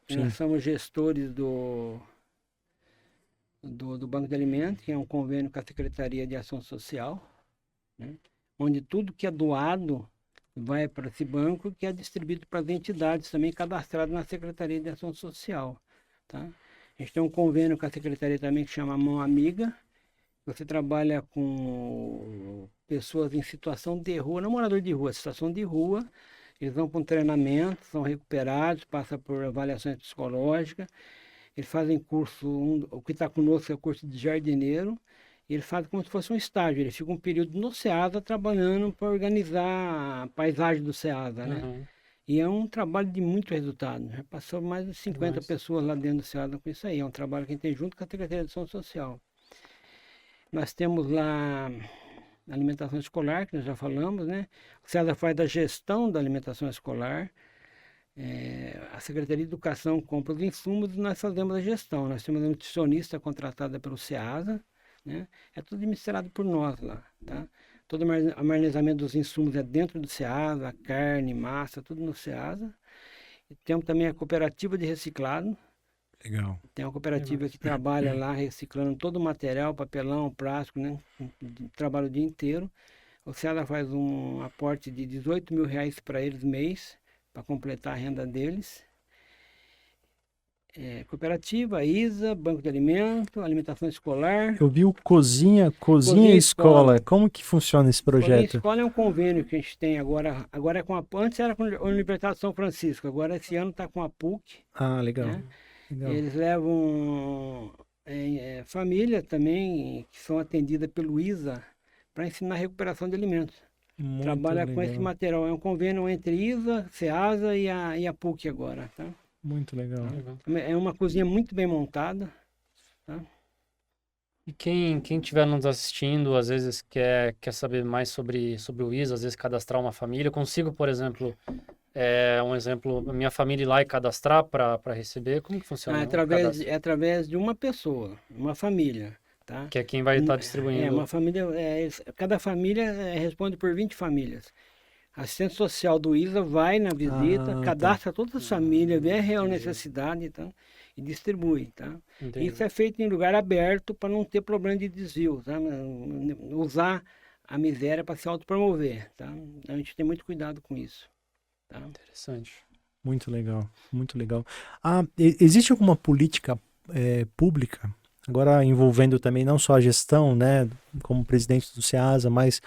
Nós somos gestores do Banco de Alimentos, que é um convênio com a Secretaria de Ação Social, né? Onde tudo que é doado vai para esse banco, que é distribuído para as entidades também cadastradas na Secretaria de Ação Social, tá? A gente tem um convênio com a Secretaria também que chama Mão Amiga. Você trabalha com pessoas em situação de rua, não morador de rua, situação de rua. Eles vão para um treinamento, são recuperados, passam por avaliações psicológicas. Eles fazem curso, o que está conosco é o curso de jardineiro, e eles fazem como se fosse um estágio. Ele fica um período no Ceasa trabalhando para organizar a paisagem do Ceasa, né? E é um trabalho de muito resultado. Já passou mais de 50 pessoas lá dentro do Ceasa com isso aí. É um trabalho que a gente tem junto com a Secretaria de Ação Social. Nós temos lá a alimentação escolar, que nós já falamos, né? O Ceasa faz da gestão da alimentação escolar. A Secretaria de Educação compra os insumos e nós fazemos a gestão. Nós temos uma nutricionista contratada pelo Ceasa, né? É tudo administrado por nós lá, tá? Todo o armazenamento dos insumos é dentro do Ceasa, carne, massa, tudo no Ceasa. E temos também a cooperativa de reciclado, Legal. Tem uma cooperativa que trabalha lá reciclando todo o material, papelão, plástico, né? Trabalha o dia inteiro. O Ceasa faz um aporte de R$ 18.000 para eles mês, para completar a renda deles. Cooperativa, ISA, Banco de Alimento, Alimentação Escolar. Eu vi o Cozinha Escola. Como que funciona esse Cozinha projeto? Escola é um convênio que a gente tem agora. Agora é com antes era com a Universidade de São Francisco, agora esse ano está com a PUC. Ah, legal. Né? Legal. Eles levam família também, que são atendidas pelo ISA, para ensinar recuperação de alimentos. Muito Trabalha legal. com esse material. É um convênio entre ISA, Ceasa e a PUC agora. Tá? Muito legal. É uma cozinha muito bem montada. Tá? E quem estiver nos assistindo, às vezes quer saber mais sobre o ISA, às vezes cadastrar uma família. Eu consigo, por exemplo, a minha família ir lá e cadastrar para receber? Como que funciona? É através de uma pessoa, uma família. Tá? Que é quem vai estar distribuindo. Uma família, cada família responde por 20 famílias. A assistente social do ISA vai na visita, cadastra todas as famílias, vê a real necessidade, tá? E distribui. Tá? Isso é feito em lugar aberto para não ter problema de desvio, tá? Usar a miséria para se autopromover. Tá? A gente tem muito cuidado com isso. Tá? Interessante. Muito legal, muito legal. Existe alguma política pública, agora envolvendo também não só a gestão, né, como presidente do Ceasa, mas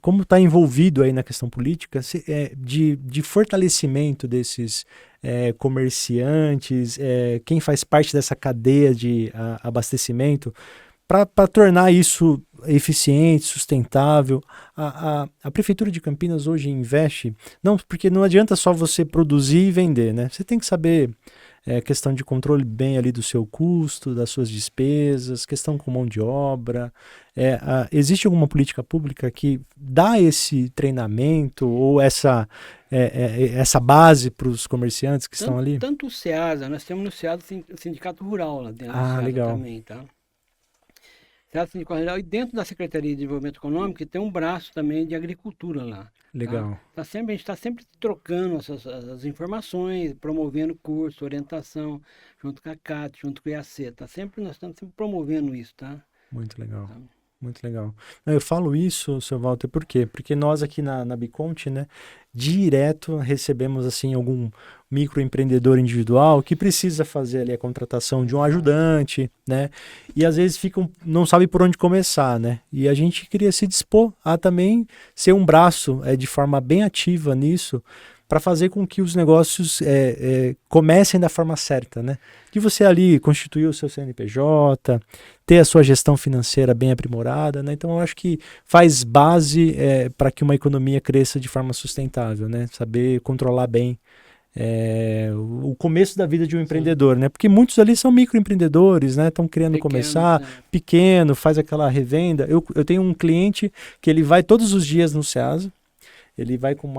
como está envolvido aí na questão política, de fortalecimento desses comerciantes, quem faz parte dessa cadeia de abastecimento, para tornar isso eficiente, sustentável. A Prefeitura de Campinas hoje investe, porque não adianta só você produzir e vender, né? Você tem que saber questão de controle bem ali do seu custo, das suas despesas, questão com mão de obra. Existe alguma política pública que dá esse treinamento ou essa base para os comerciantes que estão ali? Tanto o Ceasa, nós temos no Ceasa o Sindicato Rural lá dentro do Ceasa legal. também, tá? Ceasa Sindicato Rural, e dentro da Secretaria de Desenvolvimento Econômico tem um braço também de agricultura lá. Legal. Tá? A gente está sempre trocando as informações, promovendo curso, orientação, junto com a CAT, junto com o IAC. Nós estamos sempre promovendo isso, tá? Muito legal. Tá. Muito legal. Eu falo isso, seu Walter, por quê? Porque nós aqui na Biconte, né, direto recebemos assim algum microempreendedor individual que precisa fazer ali a contratação de um ajudante, né? E às vezes não sabe por onde começar, né? E a gente queria se dispor a também ser um braço de forma bem ativa nisso, para fazer com que os negócios comecem da forma certa, né? De você ali constituir o seu CNPJ, ter a sua gestão financeira bem aprimorada, né? Então eu acho que faz base para que uma economia cresça de forma sustentável, né? Saber controlar bem o começo da vida de um empreendedor, né? Porque muitos ali são microempreendedores, né? Estão querendo começar pequeno, faz aquela revenda. Eu tenho um cliente que ele vai todos os dias no Ceasa. Ele vai com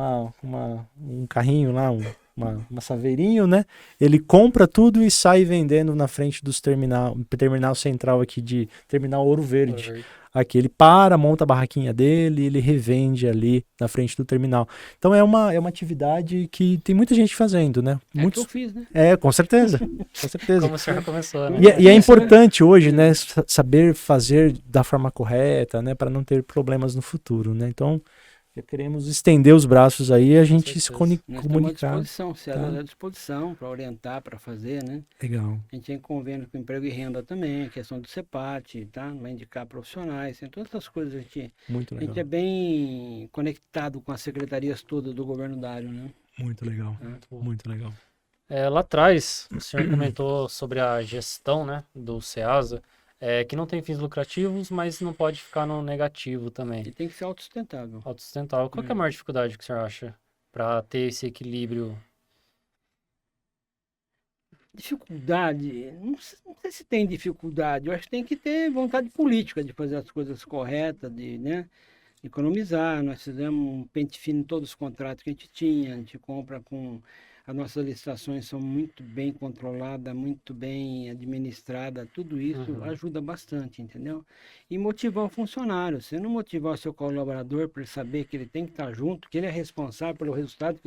um carrinho lá, uma saveirinho, né? Ele compra tudo e sai vendendo na frente dos terminal central aqui de Terminal Ouro Verde. Aqui ele monta a barraquinha dele e ele revende ali na frente do terminal. Então é uma atividade que tem muita gente fazendo, né? Que eu fiz, né? Com certeza. Com certeza. Como o senhor começou, né? E é importante hoje, né, saber fazer da forma correta, né, para não ter problemas no futuro, né? Então, queremos estender os braços aí e a gente se comunicar. Nós estamos à disposição para orientar, para fazer, né? Legal. A gente tem convênio com emprego e renda também, a questão do CEPAT, tá? Vai indicar profissionais, tem todas essas coisas. A gente é bem conectado com as secretarias todas do governo Dário, né? Muito legal, muito legal. Lá atrás, o senhor comentou sobre a gestão, né, do Ceasa, que não tem fins lucrativos, mas não pode ficar no negativo também. E tem que ser autossustentável. Autossustentável. Qual que é a maior dificuldade que o senhor acha para ter esse equilíbrio? Dificuldade? Não sei se tem dificuldade. Eu acho que tem que ter vontade política de fazer as coisas corretas, de economizar. Nós fizemos um pente fino em todos os contratos que a gente tinha. A gente compra com... As nossas licitações são muito bem controladas, muito bem administradas, tudo isso ajuda bastante, entendeu? E motivar o funcionário. Se não motivar o seu colaborador para ele saber que ele tem que estar junto, que ele é responsável pelo resultado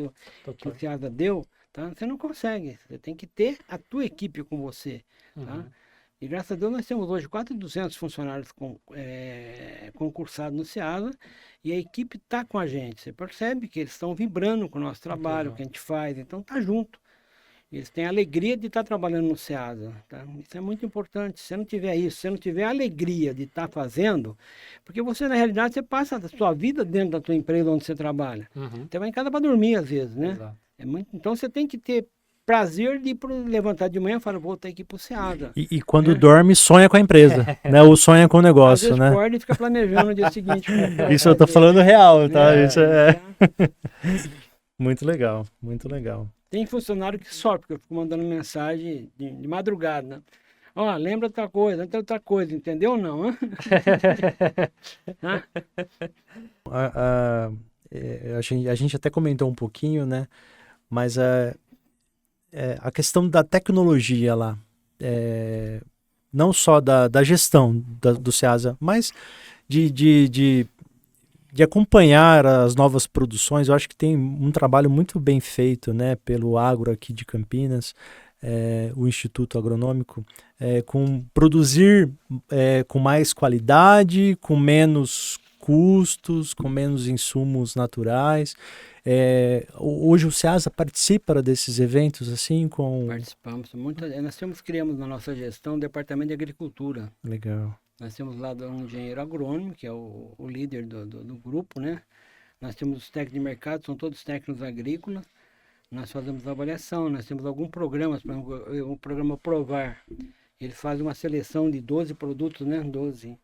que o Ceasa deu, tá? Você não consegue. Você tem que ter a tua equipe com você, tá? E graças a Deus nós temos hoje 4.200 funcionários concursados no Ceasa e a equipe está com a gente. Você percebe que eles estão vibrando com o nosso trabalho, o que a gente faz, então tá junto. Eles têm a alegria de estar trabalhando no Ceasa, tá? Isso é muito importante. Se você não tiver isso, se você não tiver a alegria de estar fazendo, porque você, na realidade, você passa a sua vida dentro da tua empresa onde você trabalha. Você vai em casa para dormir, às vezes, né? Exato. Então, você tem que ter prazer de levantar de manhã e falar, vou ter que ir pro Ceasa. E quando dorme, sonha com a empresa, né? Ou sonha com o Às negócio, vezes né? acorda e fica planejando o dia seguinte. Isso eu tô falando real, tá? Isso é Tá? muito legal, muito legal. Tem funcionário que sofre, porque eu fico mandando mensagem de madrugada, né? Ó, lembra outra coisa, entendeu ou não? Hã? A gente até comentou um pouquinho, né? Mas a questão da tecnologia lá, não só da gestão do Ceasa, mas de acompanhar as novas produções. Eu acho que tem um trabalho muito bem feito, né, pelo Agro aqui de Campinas, o Instituto Agronômico, com produzir com mais qualidade, com menos custos, com menos insumos naturais. Hoje o Ceasa participa desses eventos assim com... Participamos. Nós criamos na nossa gestão o Departamento de Agricultura. Legal. Nós temos lá um engenheiro agrônomo, que é o líder do grupo, né? Nós temos os técnicos de mercado, são todos técnicos agrícolas. Nós fazemos avaliação, nós temos alguns programas, por exemplo, o programa Provar. Ele faz uma seleção de 12 produtos, né? 12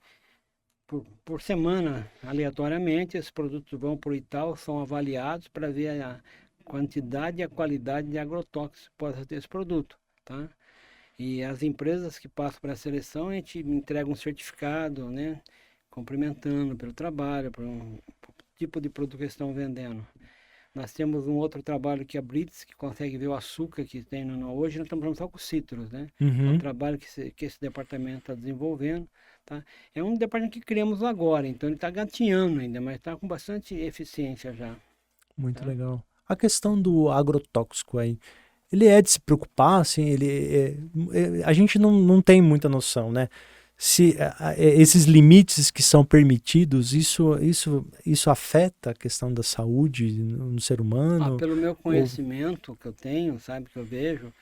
por semana, aleatoriamente. Esses produtos vão para o Itaú, são avaliados para ver a quantidade e a qualidade de agrotóxicos que possa ter esse produto, tá? E as empresas que passam para a seleção, a gente entrega um certificado, né? Cumprimentando pelo trabalho, pelo tipo de produto que eles estão vendendo. Nós temos um outro trabalho que é a Brits, que consegue ver o açúcar que tem hoje. Nós estamos falando só com citros, né? É um trabalho que esse departamento está desenvolvendo, tá? É um departamento que criamos agora, então ele está gatinhando ainda, mas está com bastante eficiência já. Muito legal. A questão do agrotóxico aí, ele é de se preocupar, assim, a gente não tem muita noção, né? Se esses limites que são permitidos, isso afeta a questão da saúde no ser humano? Pelo meu conhecimento que eu tenho, sabe, que eu vejo,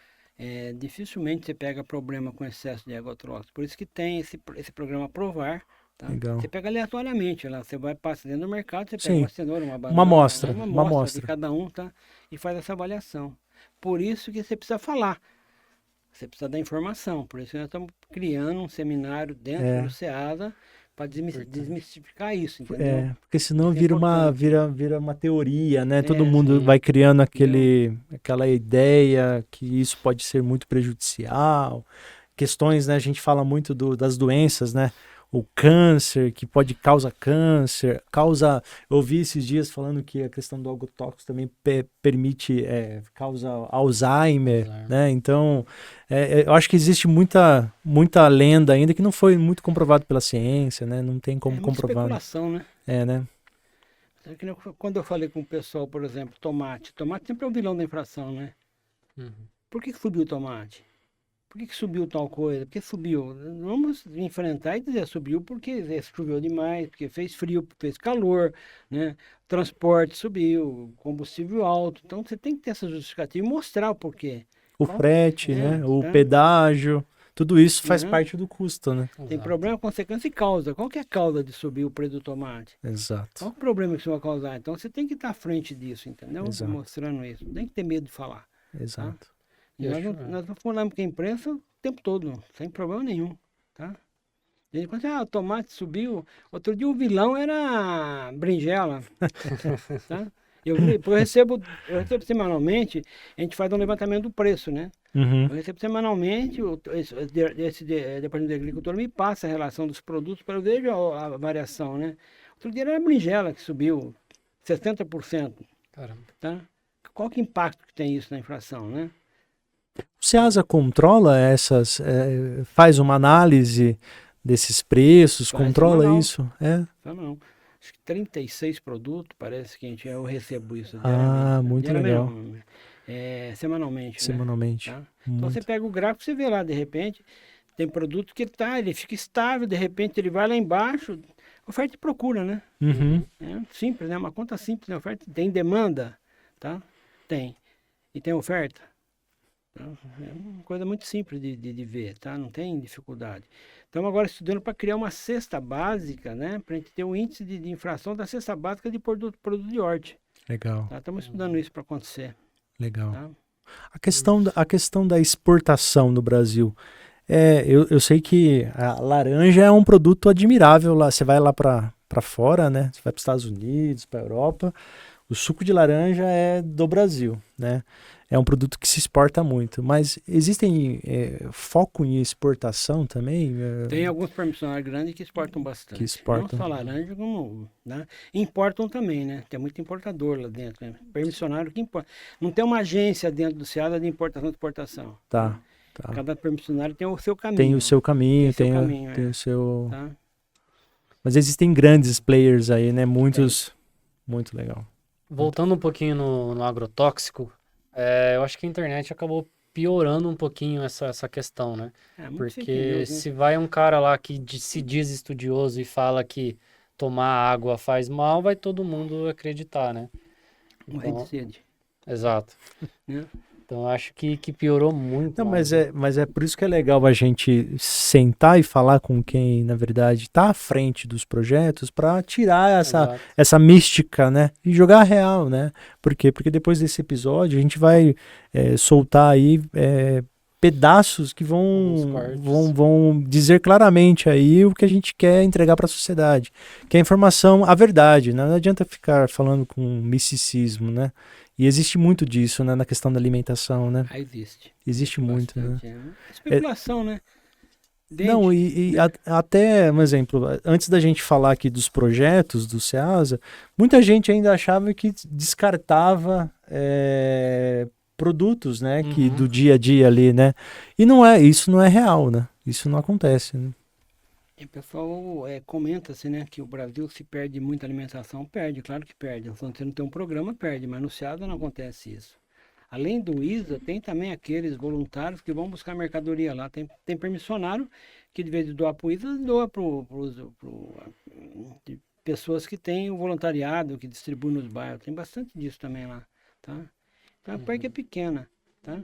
dificilmente você pega problema com excesso de agrotóxico. Por isso que tem esse programa Provar. Tá? Legal. Você pega aleatoriamente, lá, você vai passar dentro do mercado, você pega Sim. uma cenoura, uma banana, uma amostra de cada um, tá? E faz essa avaliação. Por isso que você precisa falar. Você precisa dar informação. Por isso que nós estamos criando um seminário dentro do Ceasa para desmistificar isso, entendeu? Porque senão isso vira uma teoria, né? Todo mundo vai criando aquela ideia que isso pode ser muito prejudicial. Questões, né? A gente fala muito das doenças, né? O câncer, que pode causar câncer, eu ouvi esses dias falando que a questão do agrotóxico também causa Alzheimer, né? Então, eu acho que existe muita lenda ainda que não foi muito comprovado pela ciência, né? Não tem como comprovar. Especulação, né? Né? Quando eu falei com o pessoal, por exemplo, tomate sempre é o vilão da inflação, né? Por que subiu o tomate? Por que subiu tal coisa? Porque subiu. Vamos enfrentar e dizer, subiu porque choveu demais, porque fez frio, fez calor, né? Transporte subiu, combustível alto. Então você tem que ter essa justificativa e mostrar o porquê. O frete, né? O pedágio, tudo isso faz parte do custo, né? Tem problema, consequência e causa. Qual que é a causa de subir o preço do tomate? Exato. Qual é o problema que isso vai causar? Então você tem que estar à frente disso, entendeu? Exato. Mostrando isso. Não tem que ter medo de falar. Exato. Tá? Nós não falamos com a imprensa o tempo todo, sem problema nenhum, tá? A gente pensa, o tomate subiu. Outro dia o vilão era a berinjela, tá? Eu recebo semanalmente, a gente faz um levantamento do preço, né? Eu recebo semanalmente, esse Departamento de Agricultura me passa a relação dos produtos para eu ver a variação, né? Outro dia era a berinjela que subiu 60%. Caramba. Tá? Qual que é o impacto que tem isso na inflação, né? O Ceasa controla faz uma análise desses preços, controla isso? Não. Acho que 36 produtos, parece que eu recebo isso. Muito legal. semanalmente, né? Semanalmente. Tá? Então você pega o gráfico, você vê lá, de repente, tem produto que ele fica estável, de repente ele vai lá embaixo, oferta e procura, né? Uhum. É simples, né? Uma conta simples, né? Oferta, tem demanda, tá? Tem. E tem oferta. Tá? É uma coisa muito simples de ver, tá? Não tem dificuldade. Estamos agora estudando para criar uma cesta básica, né? Para a gente ter o índice de inflação da cesta básica de produto de horte. Legal, Tá? Estamos estudando isso para acontecer. legal. Tá? A questão da exportação no Brasil. Eu sei que a laranja é um produto admirável lá. Você vai lá para fora, né? Você vai para os Estados Unidos, para a Europa. O suco de laranja é do Brasil, né? É um produto que se exporta muito. Mas existem foco em exportação também? Tem alguns permissionários grandes que exportam bastante. Que exportam. Não só laranja, como, né? Importam também, né? Tem muito importador lá dentro, né? Permissionário que importa. Não tem uma agência dentro do Ceasa de importação e exportação. Tá. Cada permissionário tem o seu caminho. Tem o seu caminho, tem o seu... Tá? Mas existem grandes players aí, né? Muitos... Muito legal. Voltando um pouquinho no agrotóxico, eu acho que a internet acabou piorando um pouquinho essa questão, né? Muito fake Porque news, né? se vai um cara lá que se diz estudioso e fala que tomar água faz mal, vai todo mundo acreditar, né? Morrer de sede. Exato. Né? Então, acho que piorou muito. Não, mais, mas é por isso que é legal a gente sentar e falar com quem, na verdade, está à frente dos projetos para tirar essa mística, né? E jogar a real, né? Por quê? Porque depois desse episódio a gente vai soltar aí pedaços que vão dizer claramente aí o que a gente quer entregar para a sociedade. Que é a informação, a verdade, né? Não adianta ficar falando com misticismo, né? E existe muito disso, né, na questão da alimentação, né? Existe muito, bastante, né? Especulação, né? Não, até um exemplo, antes da gente falar aqui dos projetos do Ceasa, muita gente ainda achava que descartava produtos, né, que do dia a dia ali, né? E isso não é real, né? Isso não acontece, né? E o pessoal comenta-se, né, que o Brasil se perde muita alimentação, perde, claro que perde. Quando você não tem um programa, perde, mas no Ceasa não acontece isso. Além do ISA, tem também aqueles voluntários que vão buscar mercadoria lá. Tem permissionário que, de vez de doar para o ISA, doa para pessoas que têm o voluntariado, que distribuem nos bairros. Tem bastante disso também lá, tá? Então a parte é pequena, tá?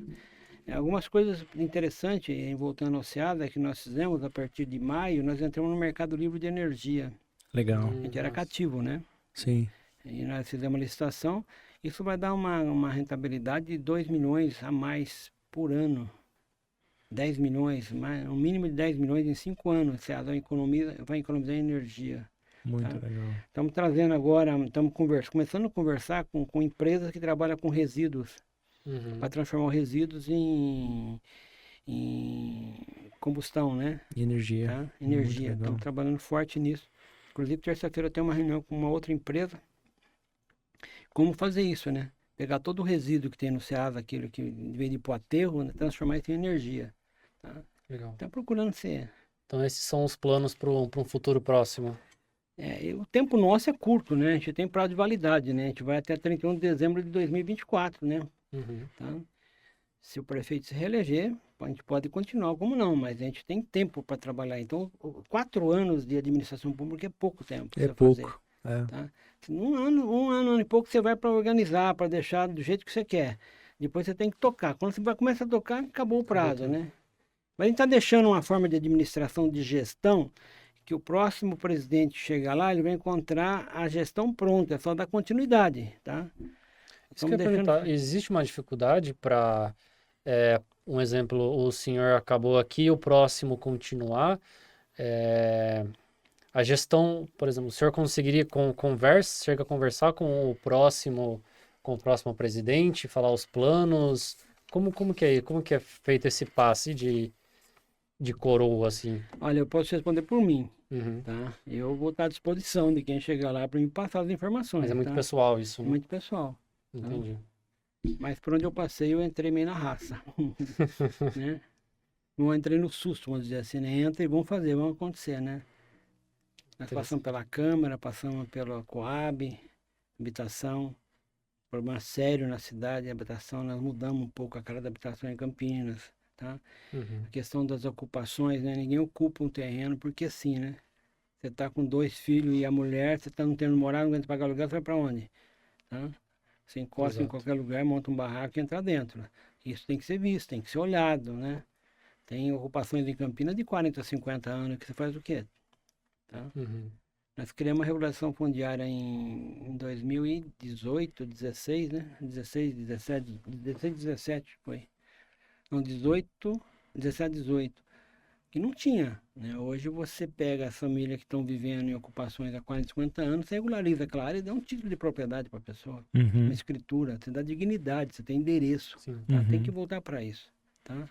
Algumas coisas interessantes, voltando ao Ceasa, que nós fizemos a partir de maio, nós entramos no mercado livre de energia. Legal. A gente era cativo, né? Sim. E nós fizemos uma licitação. Isso vai dar uma rentabilidade de 2 milhões a mais por ano. 10 milhões, um mínimo de 10 milhões em 5 anos. O Ceasa vai economizar energia. Muito tá? legal. Estamos trazendo agora, começando a conversar com empresas que trabalham com resíduos. Para transformar os resíduos em combustão, né? Energia. Tá? Energia. Estamos trabalhando forte nisso. Inclusive, terça-feira eu tenho uma reunião com uma outra empresa. Como fazer isso, né? Pegar todo o resíduo que tem no Ceasa, aquilo que, em vez de ir para o aterro, né, transformar isso em energia. Tá? Legal. Está procurando ser. Então, esses são os planos para um futuro próximo. O tempo nosso é curto, né? A gente tem prazo de validade, né? A gente vai até 31 de dezembro de 2024, né? Tá? Se o prefeito se reeleger, a gente pode continuar, como não, mas a gente tem tempo para trabalhar. Então, 4 anos de administração pública é pouco tempo. É pouco. Tá? Um ano e pouco você vai para organizar, para deixar do jeito que você quer. Depois você tem que tocar. Quando você começa a tocar, acabou o prazo, né? Mas a gente está deixando uma forma de administração, de gestão, que o próximo presidente chegar lá, ele vai encontrar a gestão pronta, é só dar continuidade, tá? Isso que eu ia perguntar, existe uma dificuldade para, um exemplo, o senhor acabou aqui, o próximo continuar, a gestão, por exemplo, o senhor conseguiria chega a conversar com o próximo presidente, falar os planos, como que é feito esse passe de coroa, assim? Olha, eu posso responder por mim, tá? Eu vou estar à disposição de quem chegar lá para me passar as informações. Mas é muito tá? pessoal isso, né? Muito pessoal. Entendi. Mas por onde eu passei, eu entrei meio na raça, né? Não entrei no susto, vamos dizer assim, né? Entra e vamos acontecer, né? Nós passamos pela Câmara, passamos pela Coab, habitação, problema sério na cidade de habitação. Nós mudamos um pouco a cara da habitação em Campinas, tá? A questão das ocupações, né? Ninguém ocupa um terreno porque sim, né? Você tá com 2 filhos e a mulher, você tá não tendo morar, não aguenta pagar aluguel, você vai para onde? Tá? Você encosta em Exato. qualquer lugar, monta um barraco e entra dentro. Isso tem que ser visto, tem que ser olhado, né? Tem ocupações em Campinas de 40, 50 anos, que você faz o quê? Tá? Nós criamos uma regulação fundiária em 2018, 16, né? 16, 17, 16, 17 foi. Não, 18, 17, 18. Que não tinha, né? Hoje você pega as famílias que estão vivendo em ocupações há 40, 50 anos, você regulariza aquela área e dá um título de propriedade para a pessoa. Uma escritura, você dá dignidade, você tem endereço. Sim. Tá? Tem que voltar para isso, tá?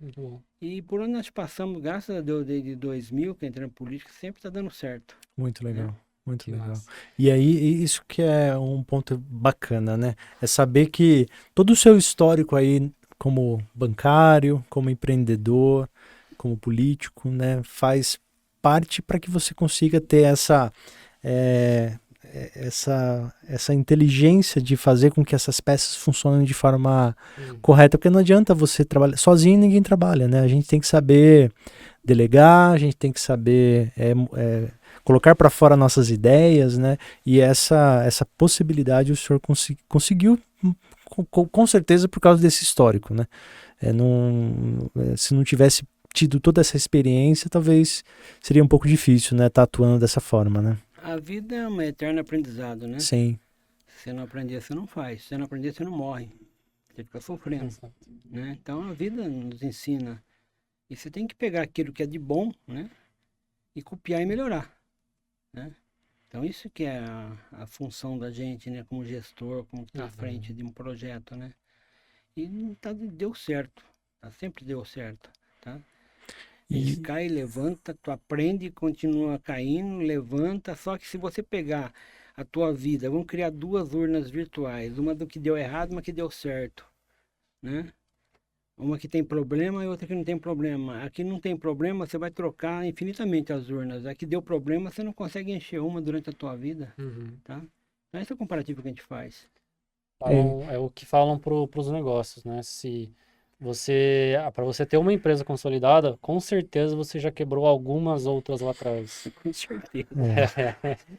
Muito bom. E por onde nós passamos, graças a Deus, desde 2000, que entrei na política, sempre está dando certo. Muito legal. Muito Que legal. massa. E aí, isso que é um ponto bacana, né? É saber que todo o seu histórico aí, como bancário, como empreendedor, como político, né, faz parte para que você consiga ter essa inteligência de fazer com que essas peças funcionem de forma correta, porque não adianta você trabalhar sozinho, ninguém trabalha, né? A gente tem que saber delegar, a gente tem que saber colocar para fora nossas ideias, né? E essa possibilidade o senhor conseguiu com certeza por causa desse histórico, né? Se não tivesse tido toda essa experiência, talvez seria um pouco difícil, né? Estar atuando dessa forma, né? A vida é um eterno aprendizado, né? Sim. Se você não aprender, você não faz. Se você não aprender, você não morre. Você fica sofrendo, Exato. né? Então a vida nos ensina. E você tem que pegar aquilo que é de bom, né? E copiar e melhorar, né? Então isso que é a função da gente, né? Como gestor, como que tá à frente de um projeto, né? E deu certo, tá? Sempre deu certo, tá? Eles caem, levanta, tu aprende e continua caindo, levanta. Só que se você pegar a tua vida, vamos criar 2 urnas virtuais, uma do que deu errado, uma que deu certo, né? Uma que tem problema e outra que não tem problema. A que não tem problema, você vai trocar infinitamente as urnas. A que deu problema, você não consegue encher uma durante a tua vida, tá? Então esse é o comparativo que a gente faz. É o que falam para os negócios, né? Se para você ter uma empresa consolidada, com certeza você já quebrou algumas outras lá atrás. Com certeza.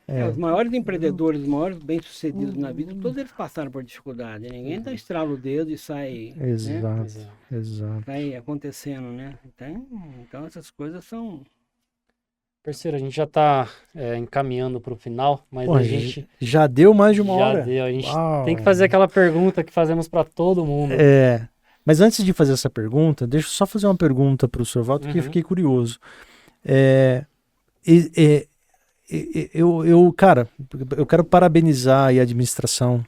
É. Os maiores empreendedores, os maiores bem-sucedidos na vida, todos eles passaram por dificuldade. Ninguém estrala o dedo e sai, né? Exato, exato. Sai acontecendo, né? Então essas coisas são... Parceiro, a gente já está encaminhando para o final, mas Pô, a gente já deu mais de uma já hora. deu. A gente Uau. tem que fazer aquela pergunta que fazemos para todo mundo. Mas antes de fazer essa pergunta, deixa eu só fazer uma pergunta para o Sr. Walter, que eu fiquei curioso. Cara, eu quero parabenizar aí a administração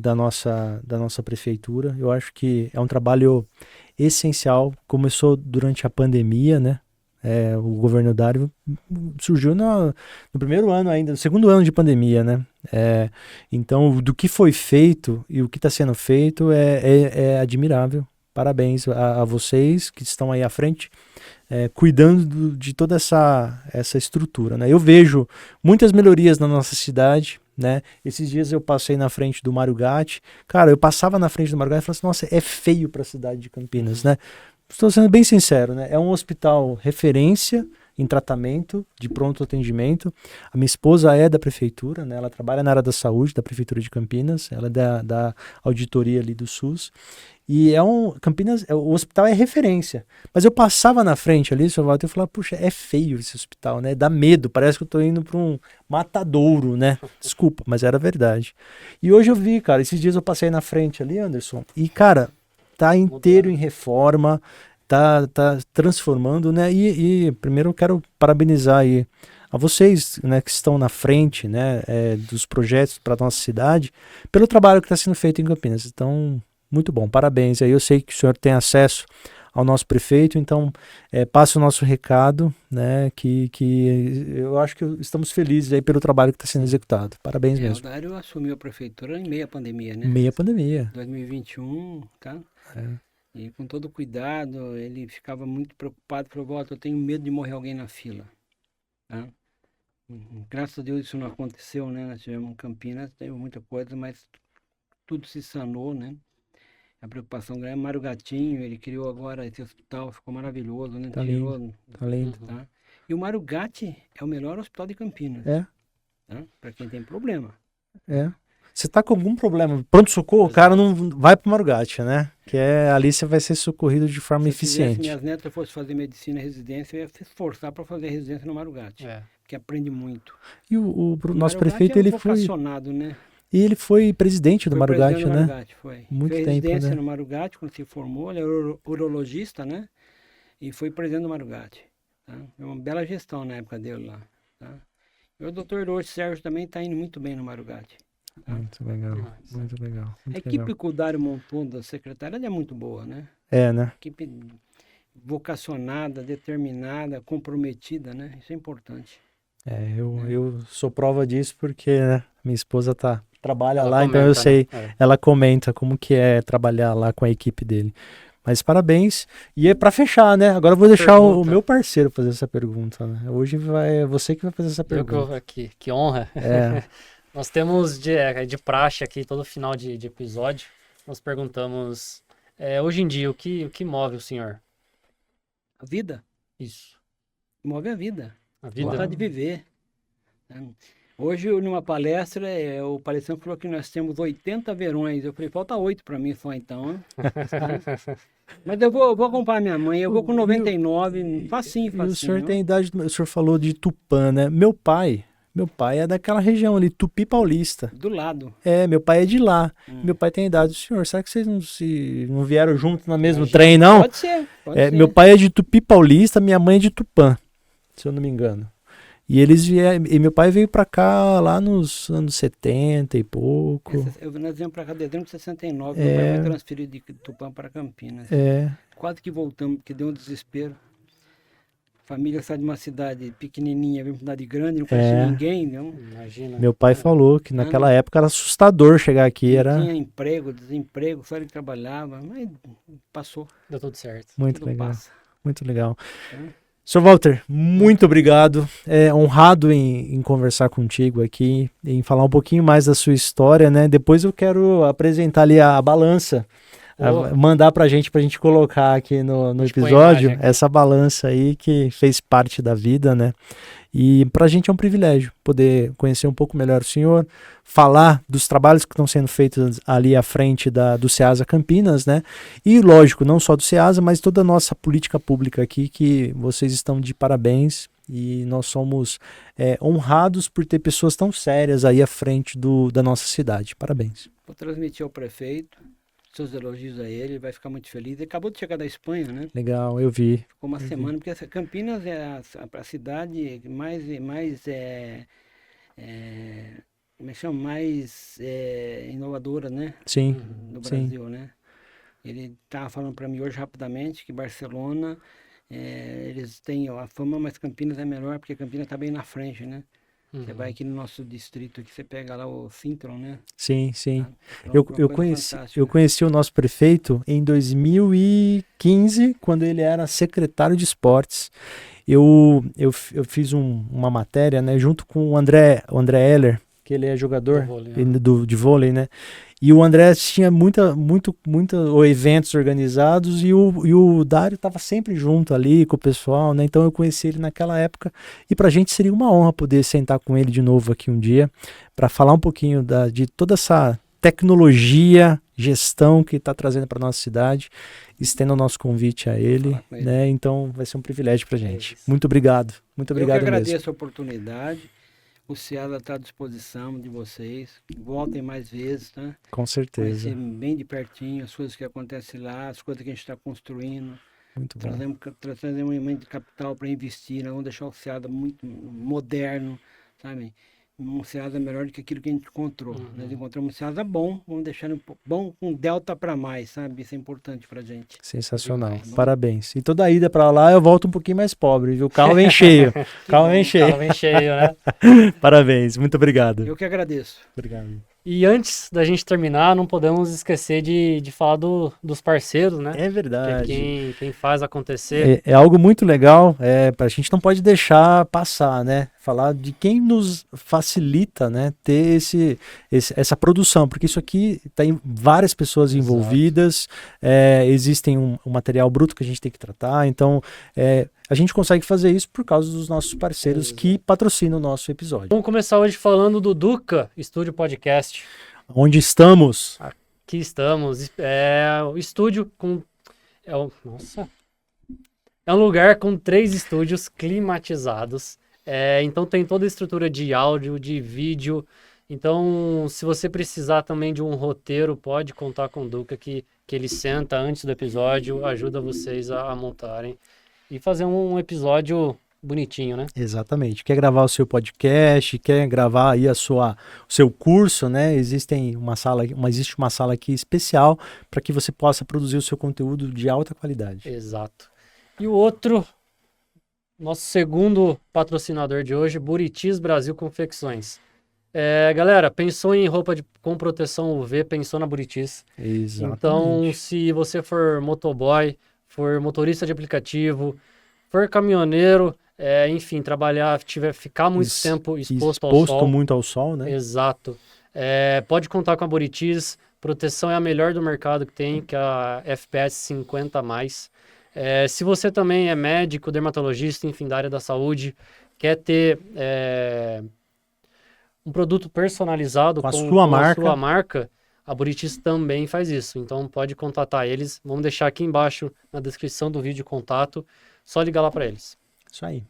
da nossa prefeitura. Eu acho que é um trabalho essencial. Começou durante a pandemia, né? O governo Dário surgiu no primeiro ano ainda, no segundo ano de pandemia, né? Então, do que foi feito e o que está sendo feito é admirável. Parabéns a vocês que estão aí à frente, cuidando de toda essa estrutura, né? Eu vejo muitas melhorias na nossa cidade, né? Esses dias eu passei na frente do Mário Gatti. Cara, eu passava na frente do Mário Gatti e falava assim, nossa, é feio para a cidade de Campinas, né? Estou sendo bem sincero, né? É um hospital referência em tratamento de pronto atendimento. A minha esposa é da prefeitura, né? Ela trabalha na área da saúde da prefeitura de Campinas. Ela é da auditoria ali do SUS. E Campinas, o hospital é referência. Mas eu passava na frente ali, Sr. Walter, e eu falava, puxa, é feio esse hospital, né? Dá medo, parece que eu tô indo para um matadouro, né? Desculpa, mas era verdade. E hoje eu vi, cara, esses dias eu passei na frente ali, Anderson, e, cara, tá inteiro em reforma, tá transformando, né? E primeiro eu quero parabenizar aí a vocês, né, que estão na frente, né, dos projetos para nossa cidade, pelo trabalho que está sendo feito em Campinas. Então, muito bom, parabéns. Aí eu sei que o senhor tem acesso ao nosso prefeito, então passe o nosso recado, né, que eu acho que estamos felizes aí pelo trabalho que está sendo executado. Parabéns mesmo. O Dário assumiu a prefeitura em meia pandemia, né? Meia pandemia. 2021, tá? E com todo cuidado, ele ficava muito preocupado, falou, Walter, eu tenho medo de morrer alguém na fila, tá? Graças a Deus isso não aconteceu, né? Nós tivemos em Campinas, teve muita coisa, mas tudo se sanou, né? A preocupação grande é Mário Gatinho, ele criou agora esse hospital, ficou maravilhoso, né? Tá lindo, tá lindo. Tá? E o Mário Gatti é o melhor hospital de Campinas. É, Tá? Para quem tem problema. é. Você tá com algum problema, pronto-socorro, o cara não vai pro Marugatti, né? Que ali você vai ser socorrido de forma Se eficiente. minhas netas fossem fazer medicina e residência, eu ia se esforçar para fazer residência no Mário Gatti, porque aprende muito. E o O nosso Mário prefeito, Gatti é ele foi... vocacionado, né? E ele foi presidente do Foi Marugatti, presidente do né? Mário Gatti, foi. Muito Fez tempo, residência né? no Mário Gatti quando se formou, ele era urologista, né? E foi presidente do Mário Gatti. Tá? Foi uma bela gestão na época dele lá. Tá? E o doutor Hoje Sérgio também está indo muito bem no Mário Gatti. Tá? Muito legal, muito legal. A Muito equipe legal. que o Dário montou da secretária é muito boa, né? É, né? Equipe vocacionada, determinada, comprometida, né? Isso é importante. É, eu sou prova disso porque, né, minha esposa trabalha Ela lá, então comenta, eu sei, né? ela comenta como que é trabalhar lá com a equipe dele. Mas parabéns. E é pra fechar, né? Agora eu vou deixar o Pergunta. meu parceiro fazer essa pergunta, né? Hoje é você que vai fazer essa pergunta. Que honra. É, Nós temos de praxe aqui, todo final de episódio, nós perguntamos, hoje em dia, o que move o senhor? A vida Isso. move a vida. A vida? Vontade de viver. Né? Hoje, numa palestra, o palestrante falou que nós temos 80 verões. Eu falei, falta 8 para mim só então. Mas eu vou acompanhar minha mãe, eu vou com 99, facinho, e facinho. o senhor tem idade, o senhor falou de Tupã, né? Meu pai é daquela região ali, Tupi Paulista. Do lado. É, meu pai é de lá. Meu pai tem a idade do senhor. Será que vocês não vieram juntos no mesmo trem, não? Pode ser. Meu pai é de Tupi Paulista, minha mãe é de Tupã, se eu não me engano. E meu pai veio pra cá lá nos anos 70 e pouco. Nós viemos para cá em dezembro de 69, meu pai foi transferido de Tupã para Campinas. Quase que voltamos, porque deu um desespero. Família sai de uma cidade pequenininha, vem para uma cidade grande, não conhecia ninguém, não. Imagina. Meu pai falou que naquela época era assustador chegar aqui. Não tinha emprego, desemprego, só ele trabalhava, mas passou. Deu tudo certo. Muito Tudo legal, passa. muito legal. Sr. Walter, muito obrigado. Honrado em conversar contigo aqui, em falar um pouquinho mais da sua história, né? Depois eu quero apresentar ali a balança, mandar pra gente colocar aqui no episódio, essa balança aí que fez parte da vida, né? E pra gente é um privilégio poder conhecer um pouco melhor o senhor, falar dos trabalhos que estão sendo feitos ali à frente do Ceasa Campinas, né? E lógico, não só do Ceasa, mas toda a nossa política pública aqui, que vocês estão de parabéns e nós somos honrados por ter pessoas tão sérias aí à frente da nossa cidade. Parabéns. Vou transmitir ao prefeito seus elogios a ele vai ficar muito feliz. Ele acabou de chegar da Espanha, né? Legal, eu vi. Ficou uma semana, porque Campinas é a cidade mais como é que chama? Mais inovadora, né? Sim, No Brasil, né? Ele estava falando para mim hoje rapidamente que Barcelona, eles têm a fama, mas Campinas é melhor, porque Campinas está bem na frente, né? Você vai aqui no nosso distrito, aqui você pega lá o Sintron, né? Sim, sim. Tá? Eu conheci o nosso prefeito em 2015, quando ele era secretário de esportes. Eu fiz uma matéria, né, junto com o André Heller, que ele é jogador de vôlei, né? E o André tinha muitos eventos organizados e o Dário estava sempre junto ali com o pessoal, né? Então eu conheci ele naquela época e pra gente seria uma honra poder sentar com ele de novo aqui um dia para falar um pouquinho de toda essa tecnologia, gestão que está trazendo para nossa cidade. Estendo o nosso convite a ele, né? Então vai ser um privilégio pra gente. Muito obrigado. Muito obrigado mesmo. Eu que agradeço a oportunidade. O Ceasa está à disposição de vocês. Voltem mais vezes, né? Com certeza. Conhecer bem de pertinho as coisas que acontecem lá, as coisas que a gente está construindo. Muito bom. Trazemos um elemento de capital para investir, nós vamos deixar o Ceasa muito moderno, sabe? Um Ceasa melhor do que aquilo que a gente encontrou. Nós encontramos um Ceasa bom, vamos deixar bom com delta para mais, sabe? Isso é importante para a gente. Sensacional. Parabéns. E toda a ida para lá eu volto um pouquinho mais pobre, viu? O carro vem cheio. Carro vem cheio, né? Parabéns. Muito obrigado. Eu que agradeço. Obrigado. E antes da gente terminar, não podemos esquecer de falar dos parceiros, né? É verdade. Que quem faz acontecer. É algo muito legal, a gente não pode deixar passar, né? falar de quem nos facilita, né, ter essa produção, porque isso aqui tem várias pessoas envolvidas, existem um material bruto que a gente tem que tratar, então a gente consegue fazer isso por causa dos nossos parceiros que patrocinam o nosso episódio. Vamos começar hoje falando do Duca Estúdio Podcast. Onde estamos? Aqui estamos, o estúdio com... Nossa... É um lugar com 3 estúdios climatizados, então tem toda a estrutura de áudio, de vídeo. Então, se você precisar também de um roteiro, pode contar com o Duca, que ele senta antes do episódio, ajuda vocês a montarem e fazer um episódio bonitinho, né? Exatamente. Quer gravar o seu podcast, quer gravar aí o seu curso, né? Existe uma sala aqui especial para que você possa produzir o seu conteúdo de alta qualidade. Exato. E o outro, nosso segundo patrocinador de hoje, Buritis Brasil Confecções. Galera, pensou em roupa com proteção UV, pensou na Buritis. Exatamente. Então, se você for motoboy, for motorista de aplicativo, for caminhoneiro, enfim, ficar muito tempo exposto ao sol. Muito ao sol, né? Exato. Pode contar com a Buritis. Proteção é a melhor do mercado que tem, que é a FPS 50+. Se você também é médico, dermatologista, enfim, da área da saúde, quer ter um produto personalizado com a sua marca, a Buritis também faz isso. Então pode contatar eles. Vamos deixar aqui embaixo na descrição do vídeo contato. Só ligar lá para eles. Isso aí.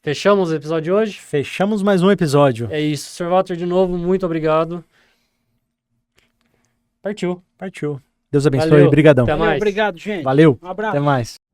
Fechamos o episódio de hoje? Fechamos mais um episódio. É isso. Sr. Walter, de novo, muito obrigado. Partiu. Deus abençoe. Valeu. Obrigadão. Até mais. Obrigado, gente. Valeu. Um abraço. Até mais.